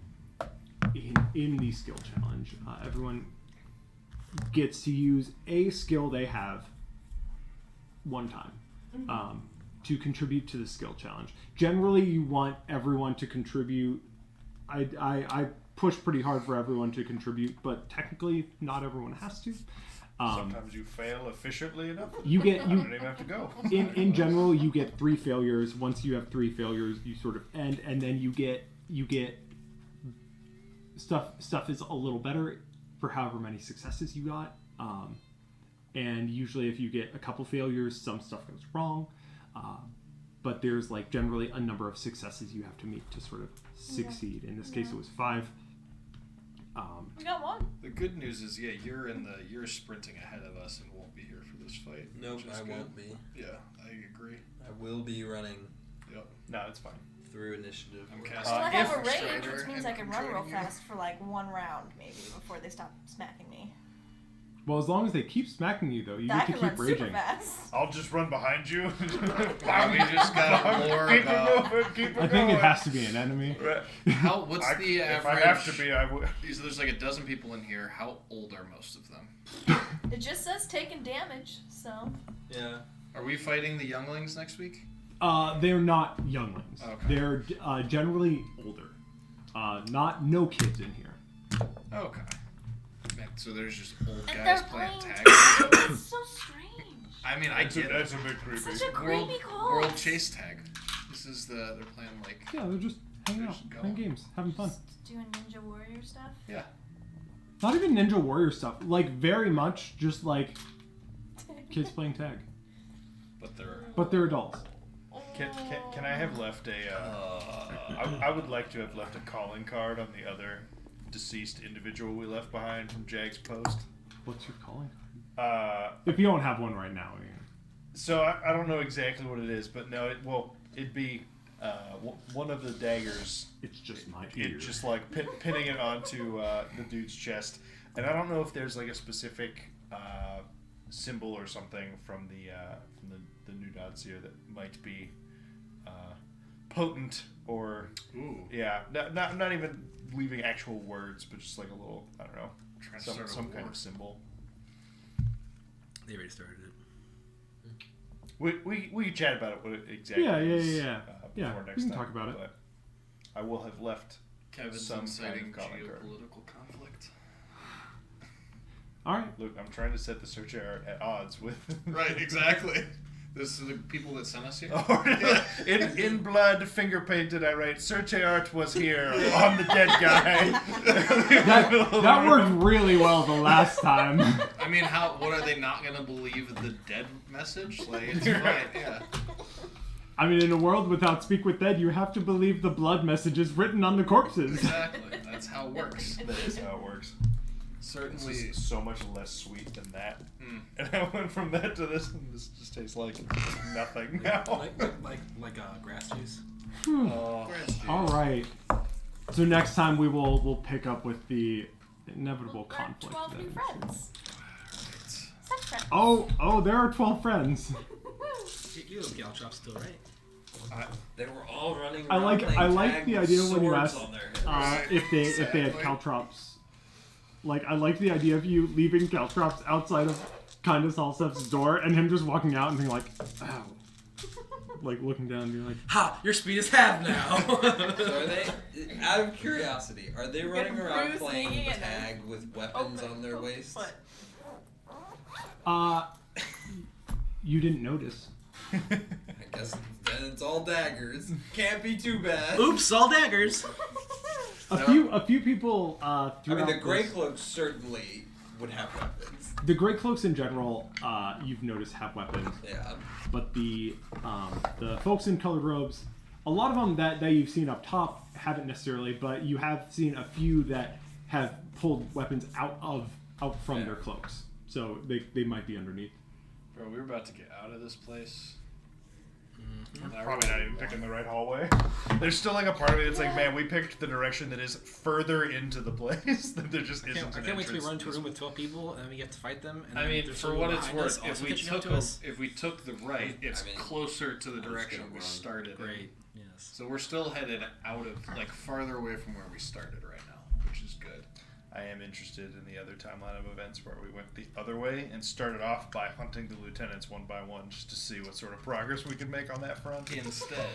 in the skill challenge. Everyone gets to use a skill they have one time to contribute to the skill challenge. Generally, you want everyone to contribute. I push pretty hard for everyone to contribute, but technically, not everyone has to. Sometimes you fail efficiently enough. You You don't even have to go. in general, you get 3 failures. Once you have 3 failures, you sort of end, and then you get stuff is a little better for however many successes you got. And usually, if you get a couple failures, some stuff goes wrong. But there's like generally a number of successes you have to meet to sort of succeed. In this case, it was 5. We got one. The good news is, yeah, you're sprinting ahead of us and won't be here for this fight. Nope, which is I good. won't be. Yeah, I agree. I will be running Yep. No, it's fine. through initiative. I'm Well, casting I have a If range, Strider which means and I can run real controlling you. fast for like one round, maybe, before they stop smacking me. Well, as long as they keep smacking you, though, you I get to can keep run super raging. fast. I'll just run behind you. We just got more keep about it moving, keep it I think going. it has to be an enemy. how. What's the If average? I have to be, I would. There's like a dozen people in here. How old are most of them? It just says taking damage, so. Yeah. Are we fighting the younglings next week? They're not younglings. Okay. They're generally older. No kids in here. Okay. Man, so there's just old And guys they're playing playing tag. It's so strange. I mean, I get it. That's a bit creepy. Such a World, creepy call. World Chase Tag. This is they're playing like. Yeah, they're just hanging out, Just go. playing games, having fun. Doing Ninja Warrior stuff. Yeah. Not even Ninja Warrior stuff. Like, very much just like kids playing tag. But they're adults. Can I have left I would like to have left a calling card on the other deceased individual we left behind from Jag's post. What's your calling? If you don't have one right now, So I don't know exactly what it is, but no, it'd be one of the daggers. it's just my ear. It just like pinning it onto the dude's chest, and I don't know if there's like a specific symbol or something from the new dots here that might be potent or not even leaving actual words, but just like a little, I don't know, some kind of symbol. They already started it. We can chat about it what it exactly Yeah. before next We can time, talk about it. but I will have left Kevin's some inciting kind of comic card. geopolitical conflict. All right. Look, I'm trying to set the search art at odds with Right, exactly. This is the people that sent us here. in blood, finger painted. I write, search art was here on the dead guy. That worked really well the last time. I mean, what are they not gonna believe the dead message? Like, it's fine, yeah. I mean, in a world without Speak with Dead, you have to believe the blood messages written on the corpses. Exactly. That's how it works. That is how it works. Certainly. This is so much less sweet than that. And I went from that to this, and this just tastes like nothing now. Like grass juice. All right. So next time we'll pick up with the inevitable conflict. 12 new then. friends. Sex friends. Oh, there are 12 friends. You have Caltrops still, right? They were all running I around like playing the tag idea with when you swords asked on their heads. if they had caltrops. Like, I like the idea of you leaving caltrops outside of kind of Salsef's door and him just walking out and being like, ow. Like, looking down and being like, Ha! Your speed is half now! So are they, out of curiosity, are they running around bruised playing knee and tag with weapons on their waist? Foot. you didn't notice. I guess then it's all daggers. Can't be too bad. Oops, all daggers! A few people I throughout mean, the Grey this- Cloaks certainly would have weapons. The Grey Cloaks in general, you've noticed have weapons. Yeah. But the folks in colored robes, a lot of them that you've seen up top haven't necessarily, but you have seen a few that have pulled weapons out from their cloaks. So they might be underneath. Bro, we were about to get out of this place. Probably not even picking the right hallway. There's still like a part of me that's like, man, we picked the direction that is further into the place. That there just isn't. I can't wait till we run into a room with 12 people and then we get to fight them. And I then mean, there's for someone what it's behind us worth, also catching up to us. if we took the right, it's I mean, closer to the I'm just direction gonna we run. started. Great. Yes. So we're still headed out of, like, farther away from where we started right now, which is good. I am interested in the other timeline of events where we went the other way and started off by hunting the lieutenants one by one just to see what sort of progress we could make on that front. Instead,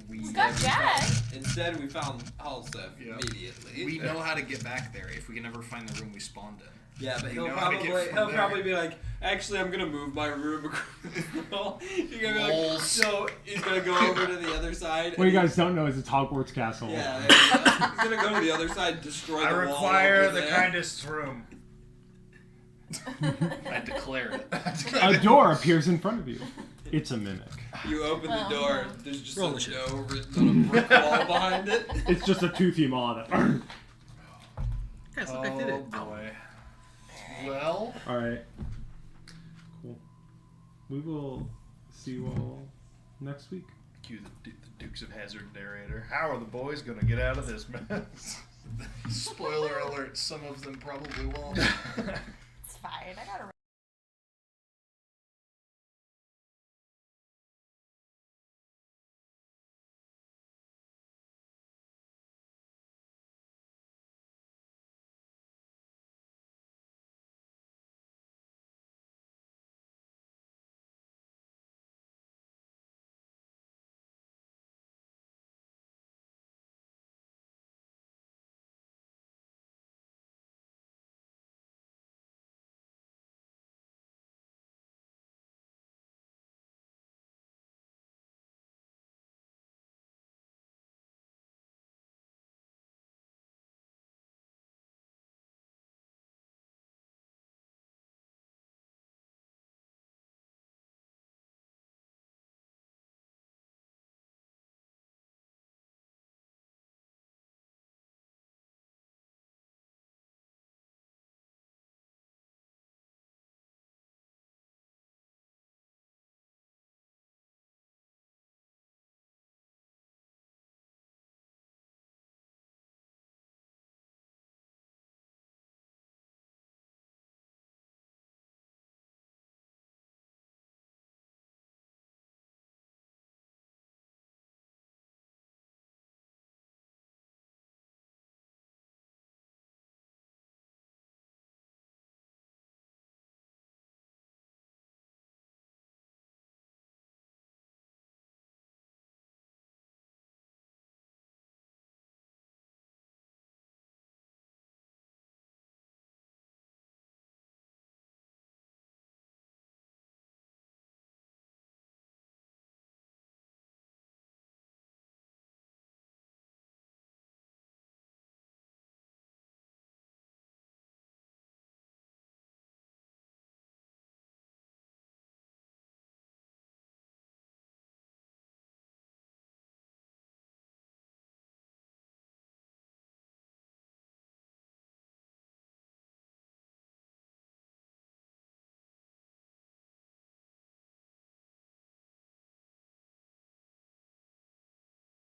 we Got Jack. Instead, we found Halsef Yeah. immediately. we know how to get back there if we can ever find the room we spawned in. Yeah, but We he'll know how to get probably from he'll there. probably be like, actually, I'm gonna move my room across the hall. You're gonna be like, Lols. so he's gonna go over to the other side. What you and guys don't know is it's Hogwarts Castle. Yeah, there you go. He's gonna go to the other side, destroy I the wall. require over the there. kindest room. I declare it. A door appears in front of you. It's a mimic. You open the door. There's just Roll a the shit. no written on a brick wall behind it. It's just a toothy maw that. Guys, look, I did it. Oh boy. Well, All right. Cool. We will see you all next week. Cue the Dukes of Hazzard narrator. How are the boys gonna get out of this mess? spoiler alert, some of them probably won't. It's fine. I got a